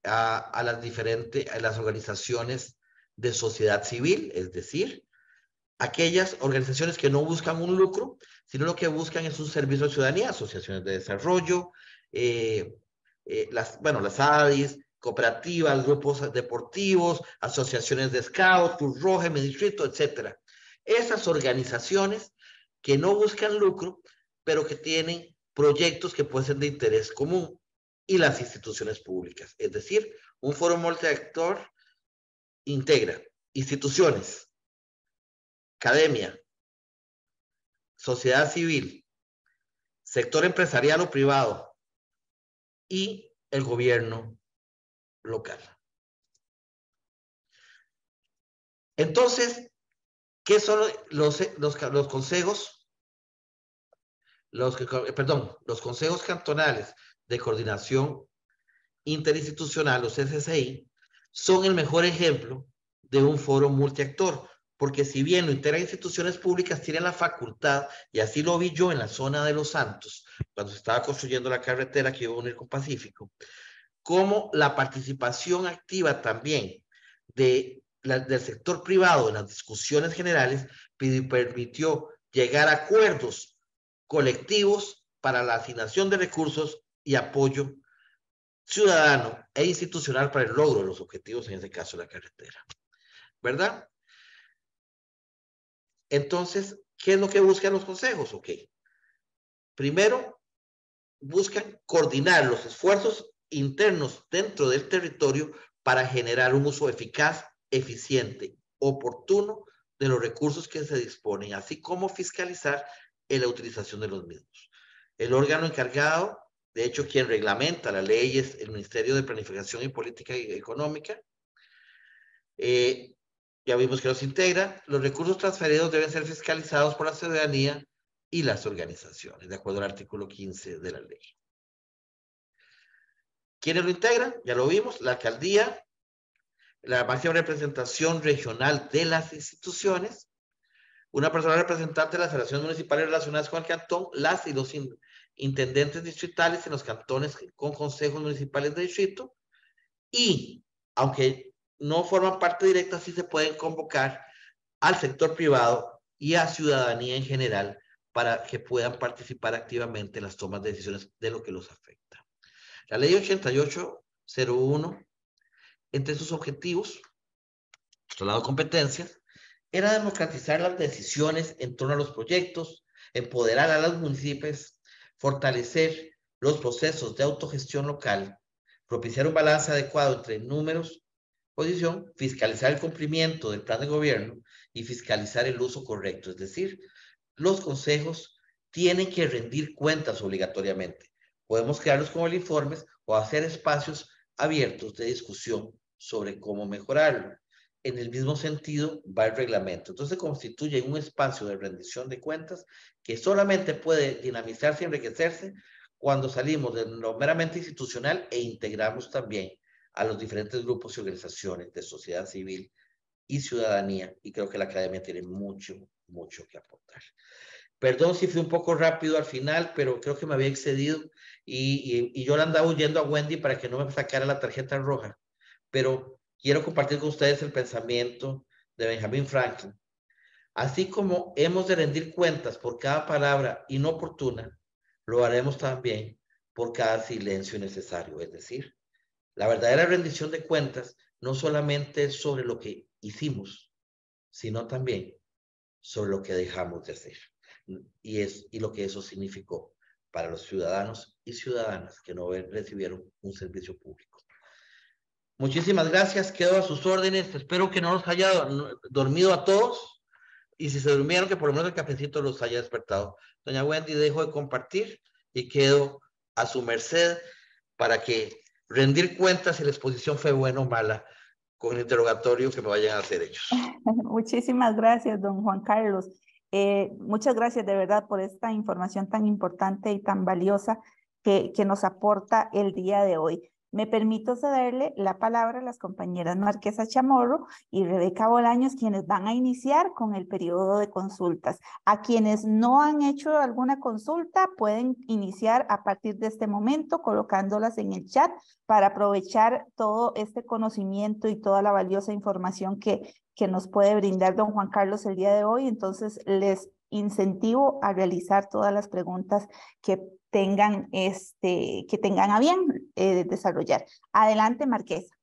a las organizaciones de sociedad civil, es decir, aquellas organizaciones que no buscan un lucro, sino lo que buscan es un servicio a la ciudadanía, asociaciones de desarrollo, las ADIs, cooperativas, grupos deportivos, asociaciones de scouts, Cruz Roja, mi distrito, etc. Esas organizaciones que no buscan lucro, pero que tienen proyectos que pueden ser de interés común, y las instituciones públicas. Es decir, un foro multiactor integra instituciones, academia, sociedad civil, sector empresarial o privado y el gobierno local. Entonces, ¿qué son los consejos? Los consejos cantonales de coordinación interinstitucional, los CCCI, son el mejor ejemplo de un foro multiactor, porque si bien lo integran instituciones públicas, tienen la facultad, y así lo vi yo en la zona de Los Santos, cuando se estaba construyendo la carretera que iba a unir con Pacífico, como la participación activa también del sector privado en las discusiones generales permitió llegar a acuerdos colectivos para la asignación de recursos y apoyo ciudadano e institucional para el logro de los objetivos, en este caso la carretera, ¿verdad? Entonces, ¿qué es lo que buscan los consejos? Ok. Primero, buscan coordinar los esfuerzos internos dentro del territorio para generar un uso eficaz, eficiente, oportuno de los recursos que se disponen, así como fiscalizar en la utilización de los mismos. El órgano encargado, de hecho, quien reglamenta la ley es el Ministerio de Planificación y Política Económica. Ya vimos que los integra. Los recursos transferidos deben ser fiscalizados por la ciudadanía y las organizaciones, de acuerdo al artículo 15 de la ley. ¿Quiénes lo integran? Ya lo vimos, la alcaldía, la máxima representación regional de las instituciones, una persona representante de las federaciones municipales relacionadas con el cantón, las y los intendentes distritales en los cantones con consejos municipales de distrito, y aunque no forman parte directa, sí se pueden convocar al sector privado y a ciudadanía en general para que puedan participar activamente en las tomas de decisiones de lo que los afecta. La ley 8801, entre sus objetivos, trasladado competencias, era democratizar las decisiones en torno a los proyectos, empoderar a los municipios, fortalecer los procesos de autogestión local, propiciar un balance adecuado entre números, posición, fiscalizar el cumplimiento del plan de gobierno y fiscalizar el uso correcto. Es decir, los consejos tienen que rendir cuentas obligatoriamente. Podemos crearlos como informes o hacer espacios abiertos de discusión sobre cómo mejorarlo. En el mismo sentido va el reglamento. Entonces se constituye un espacio de rendición de cuentas que solamente puede dinamizarse y enriquecerse cuando salimos de lo meramente institucional e integramos también a los diferentes grupos y organizaciones de sociedad civil y ciudadanía, y creo que la academia tiene mucho que aportar. Perdón si fui un poco rápido al final, pero creo que me había excedido y yo le andaba huyendo a Wendy para que no me sacara la tarjeta roja, pero quiero compartir con ustedes el pensamiento de Benjamin Franklin. Así como hemos de rendir cuentas por cada palabra inoportuna, lo haremos también por cada silencio innecesario. Es decir, la verdadera rendición de cuentas no solamente es sobre lo que hicimos, sino también sobre lo que dejamos de hacer. Y lo que eso significó para los ciudadanos y ciudadanas que no recibieron un servicio público. Muchísimas gracias, quedo a sus órdenes. Espero que no los haya dormido a todos. Y si se durmieron, que por lo menos el cafecito los haya despertado. Doña Wendy, dejo de compartir y quedo a su merced para que rendir cuentas si la exposición fue buena o mala con el interrogatorio que me vayan a hacer ellos. Muchísimas gracias, don Juan Carlos. Muchas gracias de verdad por esta información tan importante y tan valiosa que nos aporta el día de hoy. Me permito cederle la palabra a las compañeras Marquesa Chamorro y Rebeca Bolaños, quienes van a iniciar con el periodo de consultas. A quienes no han hecho alguna consulta, pueden iniciar a partir de este momento colocándolas en el chat para aprovechar todo este conocimiento y toda la valiosa información que nos puede brindar don Juan Carlos el día de hoy. Entonces, les incentivo a realizar todas las preguntas que tengan a bien desarrollar. Adelante, Marquesa.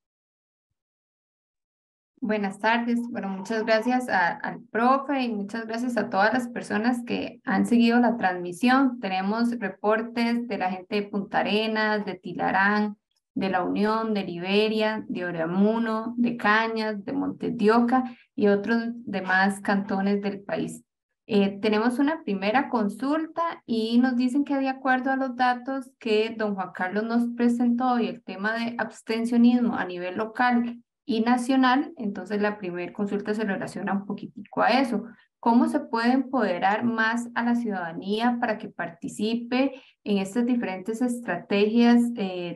Buenas tardes. Bueno, muchas gracias al profe y muchas gracias a todas las personas que han seguido la transmisión. Tenemos reportes de la gente de Punta Arenas, de Tilarán, de La Unión, de Liberia, de Oramuno, de Cañas, de Montes de Oca y otros demás cantones del país. Tenemos una primera consulta y nos dicen que de acuerdo a los datos que don Juan Carlos nos presentó y el tema de abstencionismo a nivel local y nacional, entonces la primera consulta se relaciona un poquitico a eso. ¿Cómo se puede empoderar más a la ciudadanía para que participe en estas diferentes estrategias,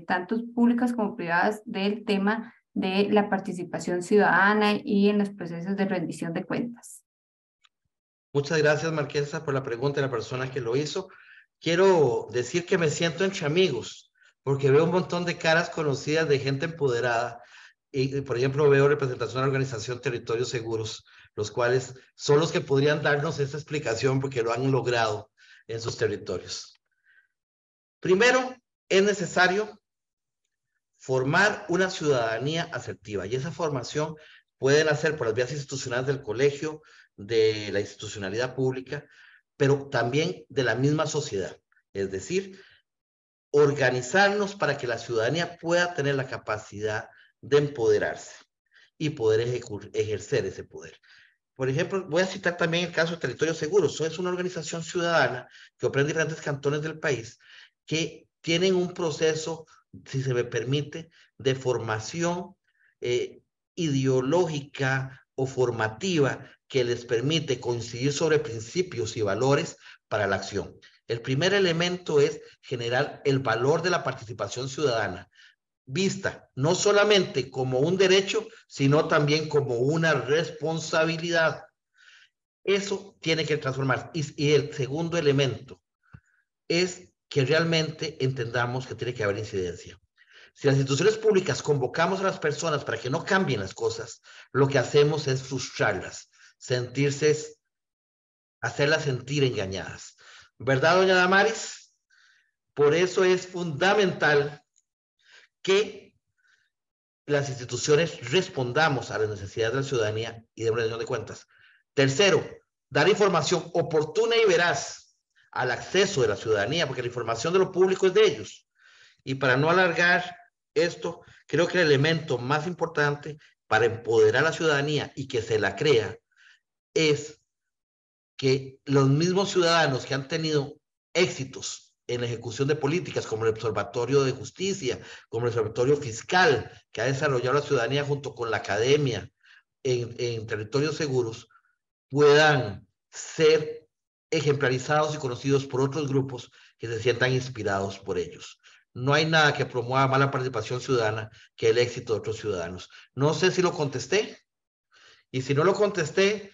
tanto públicas como privadas, del tema de la participación ciudadana y en los procesos de rendición de cuentas. Muchas gracias, Marquesa, por la pregunta de la persona que lo hizo. Quiero decir que me siento entre amigos, porque veo un montón de caras conocidas de gente empoderada. Y, por ejemplo, veo representación de la organización Territorios Seguros, los cuales son los que podrían darnos esa explicación porque lo han logrado en sus territorios. Primero, es necesario formar una ciudadanía asertiva, y esa formación pueden hacer por las vías institucionales del colegio, de la institucionalidad pública, pero también de la misma sociedad. Es decir, organizarnos para que la ciudadanía pueda tener la capacidad de empoderarse y poder ejercer ese poder. Por ejemplo, voy a citar también el caso de Territorios Seguros. Es una organización ciudadana que opera en diferentes cantones del país que tienen un proceso, si se me permite, de formación ideológica o formativa que les permite coincidir sobre principios y valores para la acción. El primer elemento es generar el valor de la participación ciudadana, vista no solamente como un derecho, sino también como una responsabilidad. Eso tiene que transformarse. Y el segundo elemento es que realmente entendamos que tiene que haber incidencia. Si las instituciones públicas convocamos a las personas para que no cambien las cosas, lo que hacemos es frustrarlas, hacerlas sentir engañadas. ¿Verdad, doña Damaris? Por eso es fundamental que las instituciones respondamos a las necesidades de la ciudadanía y de rendición de cuentas. Tercero, dar información oportuna y veraz al acceso de la ciudadanía, porque la información de lo público es de ellos. Y para no alargar esto, creo que el elemento más importante para empoderar a la ciudadanía y que se la crea es que los mismos ciudadanos que han tenido éxitos en la ejecución de políticas, como el Observatorio de Justicia, como el Observatorio Fiscal, que ha desarrollado la ciudadanía junto con la academia en territorios seguros, puedan ser ejemplarizados y conocidos por otros grupos que se sientan inspirados por ellos. No hay nada que promueva más la participación ciudadana que el éxito de otros ciudadanos. No sé si lo contesté, y si no lo contesté,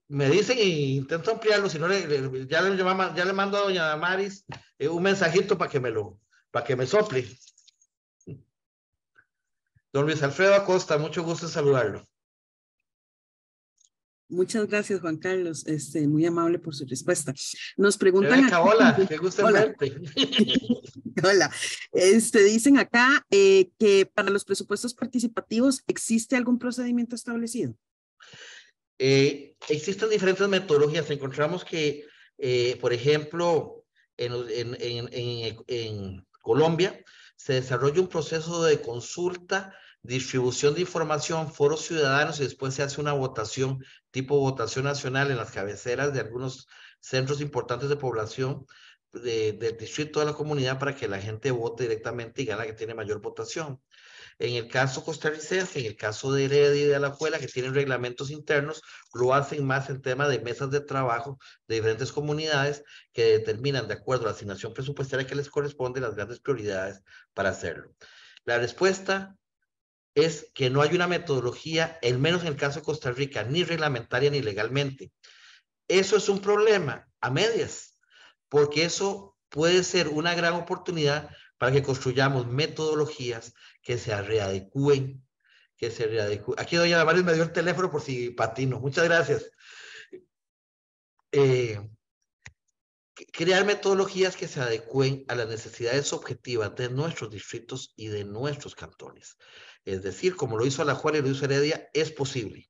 me dicen y intento ampliarlo, si no ya le mando a doña Damaris un mensajito para que me sople. Don Luis Alfredo Acosta, mucho gusto en saludarlo. Muchas gracias, Juan Carlos. Muy amable por su respuesta. Nos preguntan Rebeca, hola, qué gusto en verte. Hola. Dicen acá que para los presupuestos participativos, ¿existe algún procedimiento establecido? Existen diferentes metodologías. Encontramos que, por ejemplo, en Colombia se desarrolla un proceso de consulta, distribución de información, foros ciudadanos, y después se hace una votación tipo votación nacional en las cabeceras de algunos centros importantes de población del distrito de la comunidad para que la gente vote directamente y gana que tiene mayor votación. En el caso costarricense, en el caso de Heredia y de Alajuela, que tienen reglamentos internos, lo hacen más en tema de mesas de trabajo de diferentes comunidades que determinan, de acuerdo a la asignación presupuestaria que les corresponde, las grandes prioridades para hacerlo. La respuesta es que no hay una metodología, al menos en el caso de Costa Rica, ni reglamentaria ni legalmente. Eso es un problema a medias, porque eso puede ser una gran oportunidad para que construyamos metodologías que se readecúen, Aquí doña Damaris me dio el teléfono por si patino. Muchas gracias. Crear metodologías que se adecúen a las necesidades objetivas de nuestros distritos y de nuestros cantones. Es decir, como lo hizo Alajuela y lo hizo Heredia, es posible.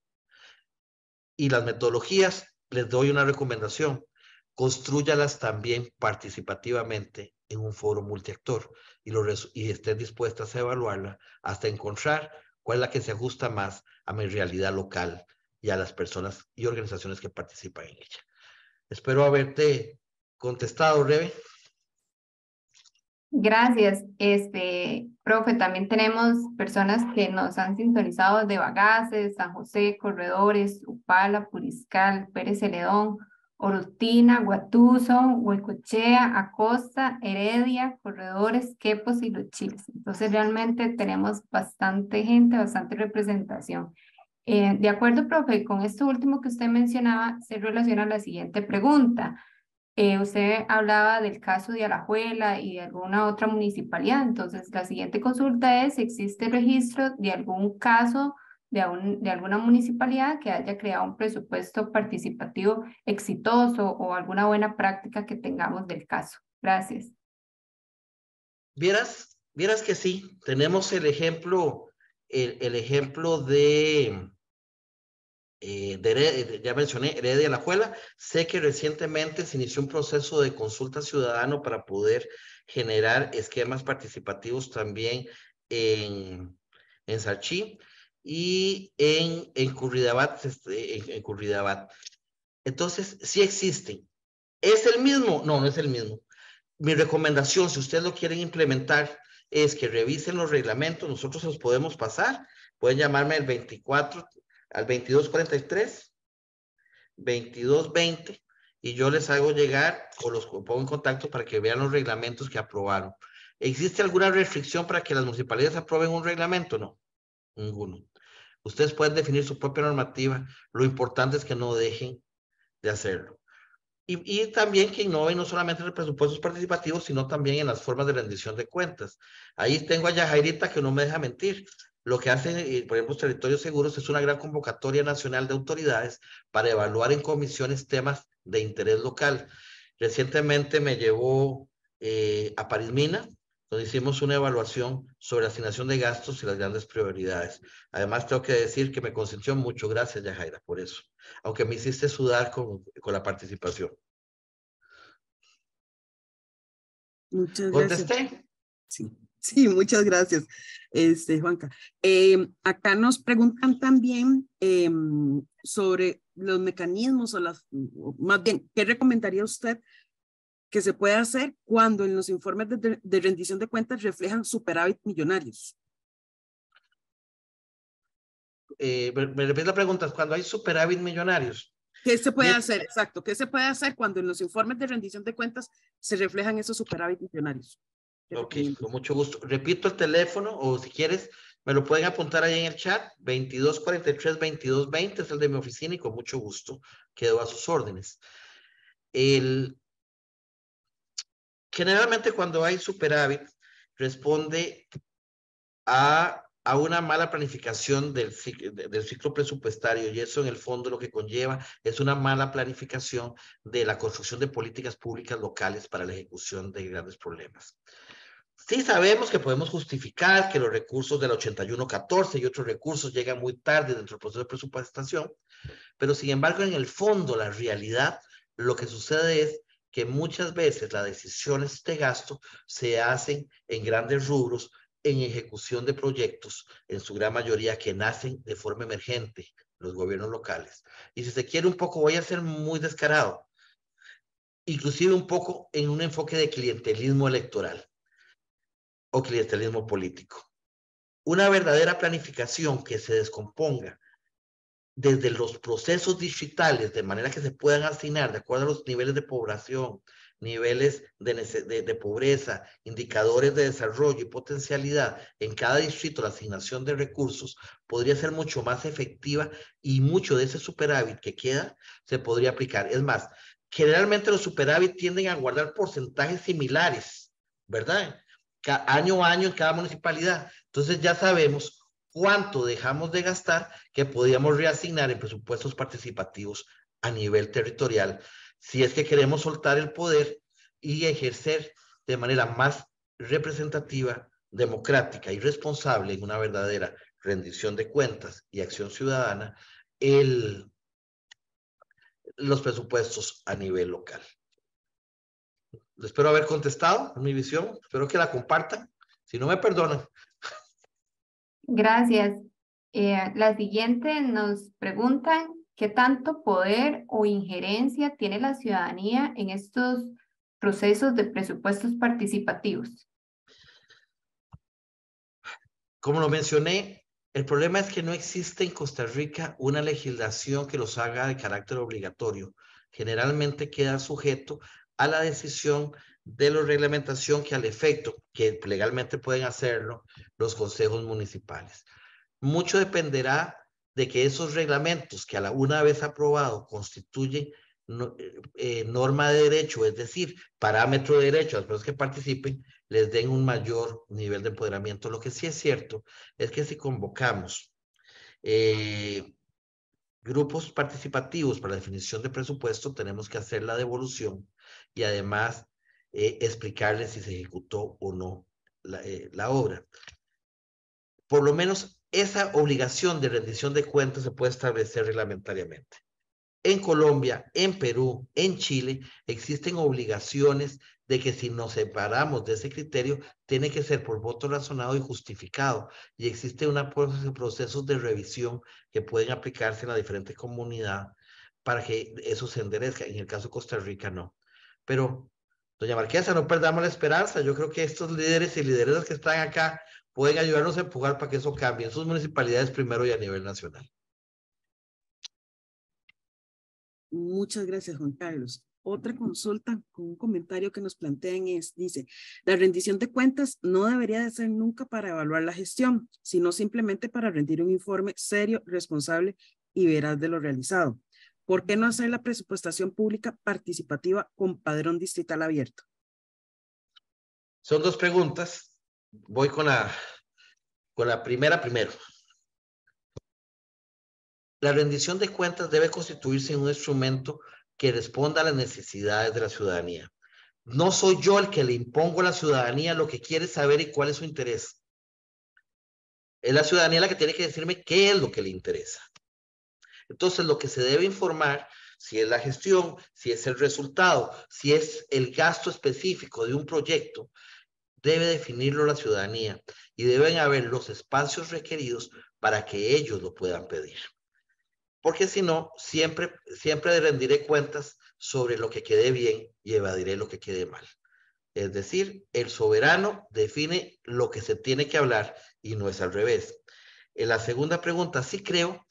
Y las metodologías, les doy una recomendación, constrúyalas también participativamente en un foro multiactor y estén dispuestas a evaluarla hasta encontrar cuál es la que se ajusta más a mi realidad local y a las personas y organizaciones que participan en ella. Espero haberte contestado, Rebe. Gracias, profe. También tenemos personas que nos han sintonizado de Bagaces, San José, Corredores, Upala, Puriscal, Pérez Celedón, Orotina, Guatuso, Huecochea, Acosta, Heredia, Corredores, Quepos y Los Chiles. Entonces realmente tenemos bastante gente, bastante representación. De acuerdo, profe, con esto último que usted mencionaba, se relaciona a la siguiente pregunta. Usted hablaba del caso de Alajuela y de alguna otra municipalidad. Entonces, la siguiente consulta es: ¿existe registro de algún caso de alguna municipalidad que haya creado un presupuesto participativo exitoso o alguna buena práctica que tengamos del caso? Gracias. Vieras que sí, tenemos el ejemplo ya mencioné Heredia y Alajuela. Sé que recientemente se inició un proceso de consulta ciudadano para poder generar esquemas participativos también en Sarchí y en Curridabat, en Curridabat. Entonces, sí existen. ¿Es el mismo? No, no es el mismo. Mi recomendación, si ustedes lo quieren implementar, es que revisen los reglamentos. Nosotros los podemos pasar. Pueden llamarme al 24, al 2243, 2220, y yo les hago llegar o los pongo en contacto para que vean los reglamentos que aprobaron. ¿Existe alguna restricción para que las municipalidades aprueben un reglamento? No, ninguno. Ustedes pueden definir su propia normativa. Lo importante es que no dejen de hacerlo. Y también que innoven no solamente en los presupuestos participativos, sino también en las formas de rendición de cuentas. Ahí tengo a Yajairita que no me deja mentir. Lo que hacen, por ejemplo, Territorios Seguros es una gran convocatoria nacional de autoridades para evaluar en comisiones temas de interés local. Recientemente me llevó a París Mina, donde hicimos una evaluación sobre la asignación de gastos y las grandes prioridades. Además, tengo que decir que me consintió mucho. Gracias, Yajaira, por eso. Aunque me hiciste sudar con la participación. Muchas gracias. ¿Contesté? Sí, sí, muchas gracias, Juanca. Acá nos preguntan también sobre los mecanismos o más bien, ¿qué recomendaría usted que se puede hacer cuando en los informes de rendición de cuentas reflejan superávit millonarios? Me repite la pregunta, cuando hay superávit millonarios. ¿Qué se puede hacer? Exacto, ¿qué se puede hacer cuando en los informes de rendición de cuentas se reflejan esos superávit millonarios? Ok, con mucho gusto. Repito el teléfono, o si quieres, me lo pueden apuntar ahí en el chat. 2243-2220 es el de mi oficina, y con mucho gusto quedo a sus órdenes. Generalmente cuando hay superávit, responde a una mala planificación del ciclo presupuestario, y eso en el fondo lo que conlleva es una mala planificación de la construcción de políticas públicas locales para la ejecución de grandes problemas. Sí sabemos que podemos justificar que los recursos del 8114 y otros recursos llegan muy tarde dentro del proceso de presupuestación, pero sin embargo en el fondo, la realidad, lo que sucede es que muchas veces las decisiones de gasto se hacen en grandes rubros, en ejecución de proyectos, en su gran mayoría que nacen de forma emergente, los gobiernos locales. Y si se quiere un poco, voy a ser muy descarado, inclusive un poco en un enfoque de clientelismo electoral o clientelismo político. Una verdadera planificación que se descomponga desde los procesos distritales, de manera que se puedan asignar de acuerdo a los niveles de población, niveles de pobreza, indicadores de desarrollo y potencialidad en cada distrito, la asignación de recursos podría ser mucho más efectiva, y mucho de ese superávit que queda se podría aplicar. Es más, generalmente los superávit tienden a guardar porcentajes similares, ¿verdad? Año a año en cada municipalidad. Entonces ya sabemos cuánto dejamos de gastar que podríamos reasignar en presupuestos participativos a nivel territorial, si es que queremos soltar el poder y ejercer de manera más representativa, democrática y responsable, en una verdadera rendición de cuentas y acción ciudadana, los presupuestos a nivel local. Espero haber contestado, es mi visión, espero que la compartan, si no me perdonan. Gracias. La siguiente nos preguntan: ¿qué tanto poder o injerencia tiene la ciudadanía en estos procesos de presupuestos participativos? Como lo mencioné, el problema es que no existe en Costa Rica una legislación que los haga de carácter obligatorio. generalmente queda sujeto a la decisión de la reglamentación que al efecto, que legalmente pueden hacerlo, los consejos municipales. Mucho dependerá de que esos reglamentos que una vez aprobado constituyen norma de derecho, es decir, parámetro de derecho a las personas que participen, les den un mayor nivel de empoderamiento. Lo que sí es cierto es que si convocamos grupos participativos para la definición de presupuesto, tenemos que hacer la devolución y además explicarles si se ejecutó o no la obra. Por lo menos esa obligación de rendición de cuentas se puede establecer reglamentariamente. En Colombia, en Perú, en Chile, existen obligaciones de que si nos separamos de ese criterio, tiene que ser por voto razonado y justificado. Y existe procesos de revisión que pueden aplicarse en la diferente comunidad para que eso se enderezca. En el caso de Costa Rica, no. Pero, doña Marquesa, no perdamos la esperanza. Yo creo que estos líderes y lideresas que están acá pueden ayudarnos a empujar para que eso cambie en sus municipalidades primero y a nivel nacional. Muchas gracias, Juan Carlos. Otra consulta con un comentario que nos plantean dice, la rendición de cuentas no debería de ser nunca para evaluar la gestión, sino simplemente para rendir un informe serio, responsable y veraz de lo realizado. ¿Por qué no hacer la presupuestación pública participativa con padrón distrital abierto? Son dos preguntas. Voy con la primera primero. La rendición de cuentas debe constituirse en un instrumento que responda a las necesidades de la ciudadanía. No soy yo el que le impongo a la ciudadanía lo que quiere saber y cuál es su interés. Es la ciudadanía la que tiene que decirme qué es lo que le interesa. Entonces, lo que se debe informar, si es la gestión, si es el resultado, si es el gasto específico de un proyecto, debe definirlo la ciudadanía y deben haber los espacios requeridos para que ellos lo puedan pedir. Porque si no, siempre rendiré cuentas sobre lo que quede bien y evadiré lo que quede mal. Es decir, el soberano define lo que se tiene que hablar y no es al revés. En la segunda pregunta, sí creo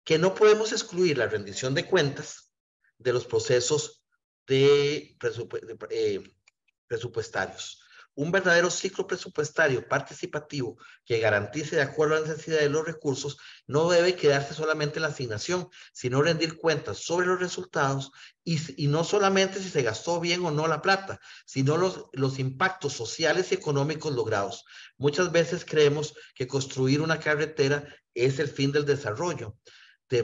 que no podemos excluir la rendición de cuentas de los procesos presupuestarios. Un verdadero ciclo presupuestario participativo que garantice de acuerdo a la necesidad de los recursos no debe quedarse solamente en la asignación, sino rendir cuentas sobre los resultados y no solamente si se gastó bien o no la plata, sino los impactos sociales y económicos logrados. Muchas veces creemos que construir una carretera es el fin del desarrollo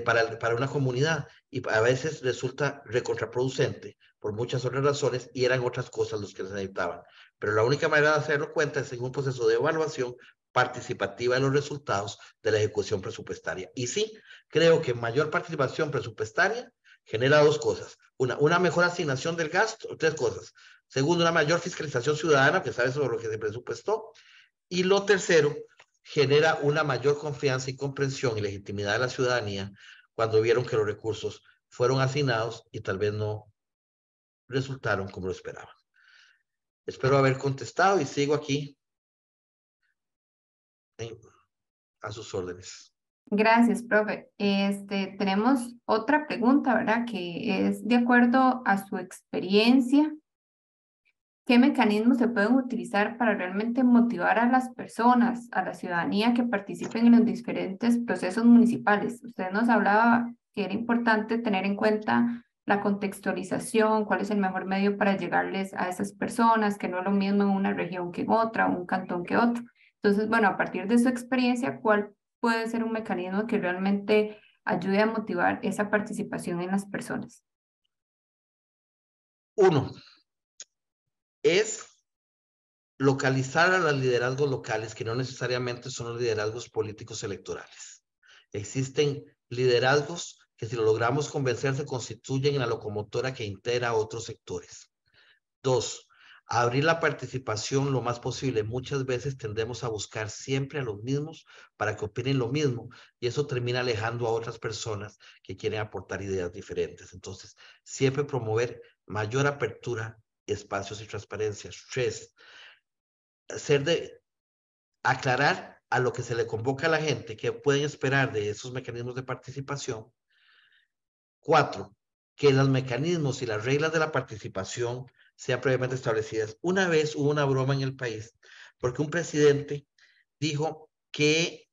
para una comunidad y a veces resulta recontraproducente por muchas otras razones y eran otras cosas los que se necesitaban. Pero la única manera de hacerlo cuenta es en un proceso de evaluación participativa de los resultados de la ejecución presupuestaria. Y sí, creo que mayor participación presupuestaria genera dos cosas. Una mejor asignación del gasto, tres cosas. Segundo, una mayor fiscalización ciudadana, que sabe sobre lo que se presupuestó. Y lo tercero, genera una mayor confianza y comprensión y legitimidad de la ciudadanía cuando vieron que los recursos fueron asignados y tal vez no resultaron como lo esperaban. Espero haber contestado y sigo aquí a sus órdenes. Gracias, profe. Tenemos otra pregunta, ¿verdad? Que es de acuerdo a su experiencia, ¿qué mecanismos se pueden utilizar para realmente motivar a las personas, a la ciudadanía que participen en los diferentes procesos municipales? Usted nos hablaba que era importante tener en cuenta la contextualización, cuál es el mejor medio para llegarles a esas personas, que no es lo mismo en una región que en otra, un cantón que otro. Entonces, bueno, a partir de su experiencia, ¿cuál puede ser un mecanismo que realmente ayude a motivar esa participación en las personas? Uno, es localizar a los liderazgos locales, que no necesariamente son los liderazgos políticos electorales. Existen liderazgos que si lo logramos convencer se constituyen en la locomotora que integra a otros sectores. Dos, abrir la participación lo más posible. Muchas veces tendemos a buscar siempre a los mismos para que opinen lo mismo y eso termina alejando a otras personas que quieren aportar ideas diferentes. Entonces, siempre promover mayor apertura, espacios y transparencia. Tres, aclarar a lo que se le convoca a la gente que pueden esperar de esos mecanismos de participación. Cuatro, que los mecanismos y las reglas de la participación sean previamente establecidas. Una vez hubo una broma en el país, porque un presidente dijo que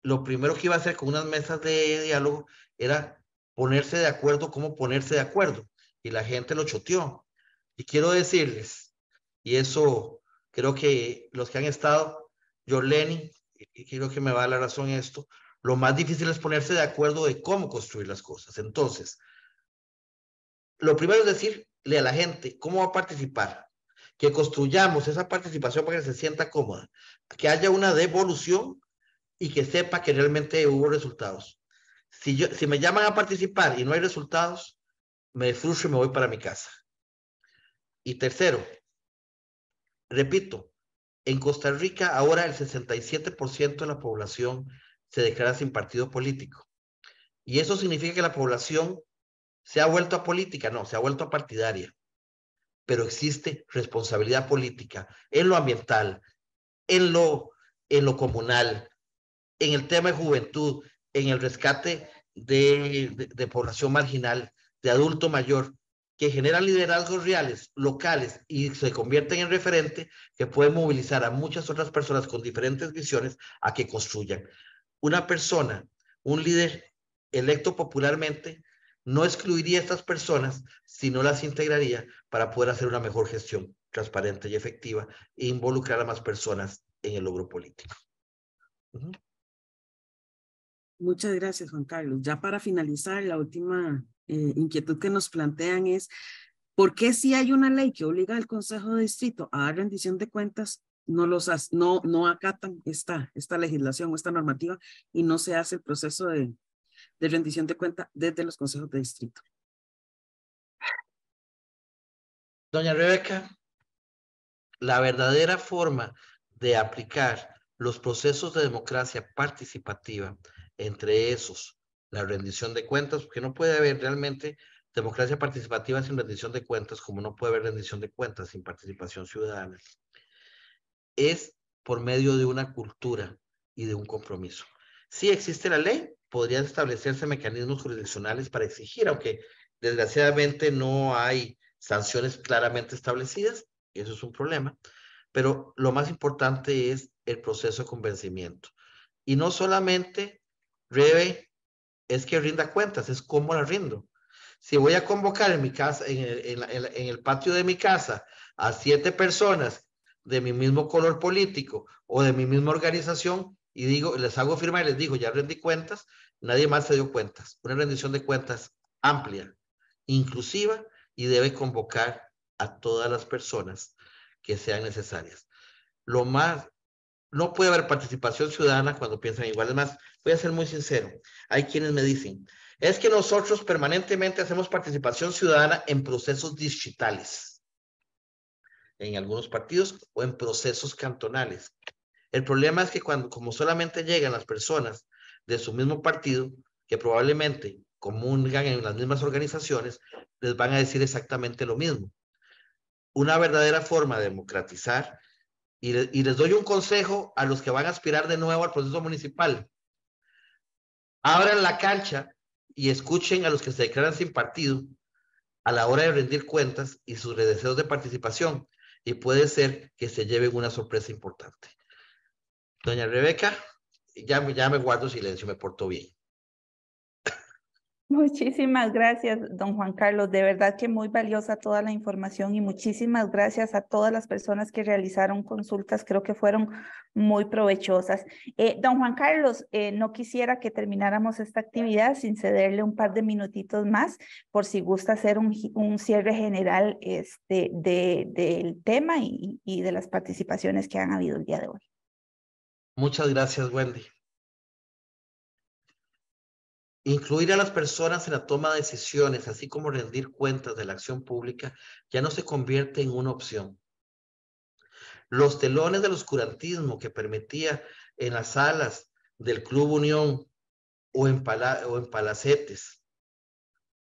lo primero que iba a hacer con unas mesas de diálogo era ponerse de acuerdo, cómo ponerse de acuerdo, y la gente lo choteó. Y quiero decirles, y eso creo que los que han estado, Yorleni, y creo que me va a dar la razón en esto, lo más difícil es ponerse de acuerdo de cómo construir las cosas. Entonces, lo primero es decirle a la gente cómo va a participar, que construyamos esa participación para que se sienta cómoda, que haya una devolución y que sepa que realmente hubo resultados. Si me llaman a participar y no hay resultados, me frustro y me voy para mi casa. Y tercero, repito, en Costa Rica ahora el 67% de la población se declara sin partido político. Y eso significa que la población se ha vuelto apolítica, no, se ha vuelto partidaria. Pero existe responsabilidad política en lo ambiental, en lo comunal, en el tema de juventud, en el rescate de población marginal, de adulto mayor, que generan liderazgos reales, locales, y se convierten en referente que pueden movilizar a muchas otras personas con diferentes visiones a que construyan. Una persona, un líder electo popularmente, no excluiría a estas personas, sino las integraría para poder hacer una mejor gestión transparente y efectiva e involucrar a más personas en el logro político. Muchas gracias, Juan Carlos. Ya para finalizar, la última inquietud que nos plantean es, ¿por qué si hay una ley que obliga al Consejo de Distrito a dar rendición de cuentas, no acatan esta legislación o esta normativa y no se hace el proceso de rendición de cuentas desde los consejos de distrito? Doña Rebeca, la verdadera forma de aplicar los procesos de democracia participativa, entre esos, la rendición de cuentas, porque no puede haber realmente democracia participativa sin rendición de cuentas, como no puede haber rendición de cuentas sin participación ciudadana, es por medio de una cultura y de un compromiso. Si existe la ley, podrían establecerse mecanismos jurisdiccionales para exigir, aunque desgraciadamente no hay sanciones claramente establecidas, eso es un problema, pero lo más importante es el proceso de convencimiento. Y no solamente, Rebe, es que rinda cuentas, es cómo la rindo. Si voy a convocar en mi casa, en el patio de mi casa, a 7 personas de mi mismo color político o de mi misma organización, y digo, les hago firmar y les digo, ya rendí cuentas, nadie más se dio cuentas. Una rendición de cuentas amplia, inclusiva, y debe convocar a todas las personas que sean necesarias. No puede haber participación ciudadana cuando piensan igual. Además, voy a ser muy sincero, hay quienes me dicen, es que nosotros permanentemente hacemos participación ciudadana en procesos distritales, en algunos partidos o en procesos cantonales. El problema es que como solamente llegan las personas de su mismo partido, que probablemente comulgan en las mismas organizaciones, les van a decir exactamente lo mismo. Una verdadera forma de democratizar, y les doy un consejo a los que van a aspirar de nuevo al proceso municipal. Abran la cancha y escuchen a los que se declaran sin partido a la hora de rendir cuentas y sus deseos de participación, y puede ser que se lleven una sorpresa importante. Doña Rebeca, ya me guardo silencio, me porto bien. Muchísimas gracias, don Juan Carlos. De verdad que muy valiosa toda la información y muchísimas gracias a todas las personas que realizaron consultas. Creo que fueron muy provechosas. Don Juan Carlos, no quisiera que termináramos esta actividad sin cederle un par de minutitos más, por si gusta hacer un cierre general del tema y de las participaciones que han habido el día de hoy. Muchas gracias, Wendy. Incluir a las personas en la toma de decisiones, así como rendir cuentas de la acción pública, ya no se convierte en una opción. Los telones del oscurantismo que permitía en las salas del Club Unión o en palacetes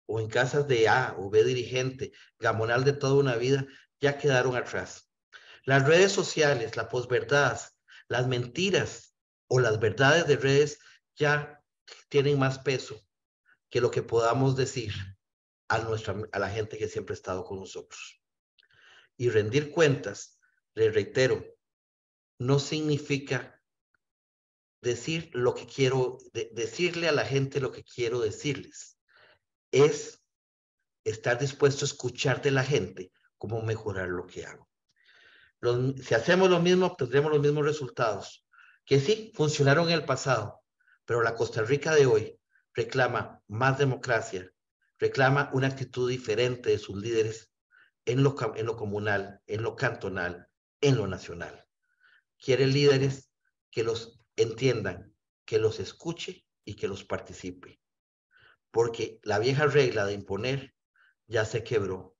o en casas de A o B dirigente, gamonal de toda una vida, ya quedaron atrás. Las redes sociales, la posverdad, las mentiras o las verdades de redes ya tienen más peso que lo que podamos decir. a la gente que siempre ha estado con nosotros. Y rendir cuentas, les reitero, no significa decir lo que quiero, decirle a la gente lo que quiero decirles. Es estar dispuesto a escuchar de la gente cómo mejorar lo que hago. Si hacemos lo mismo, obtendremos los mismos resultados, que sí, funcionaron en el pasado, pero la Costa Rica de hoy reclama más democracia, reclama una actitud diferente de sus líderes en lo comunal, en lo cantonal, en lo nacional. Quiere líderes que los entiendan, que los escuche y que los participe. Porque la vieja regla de imponer ya se quebró.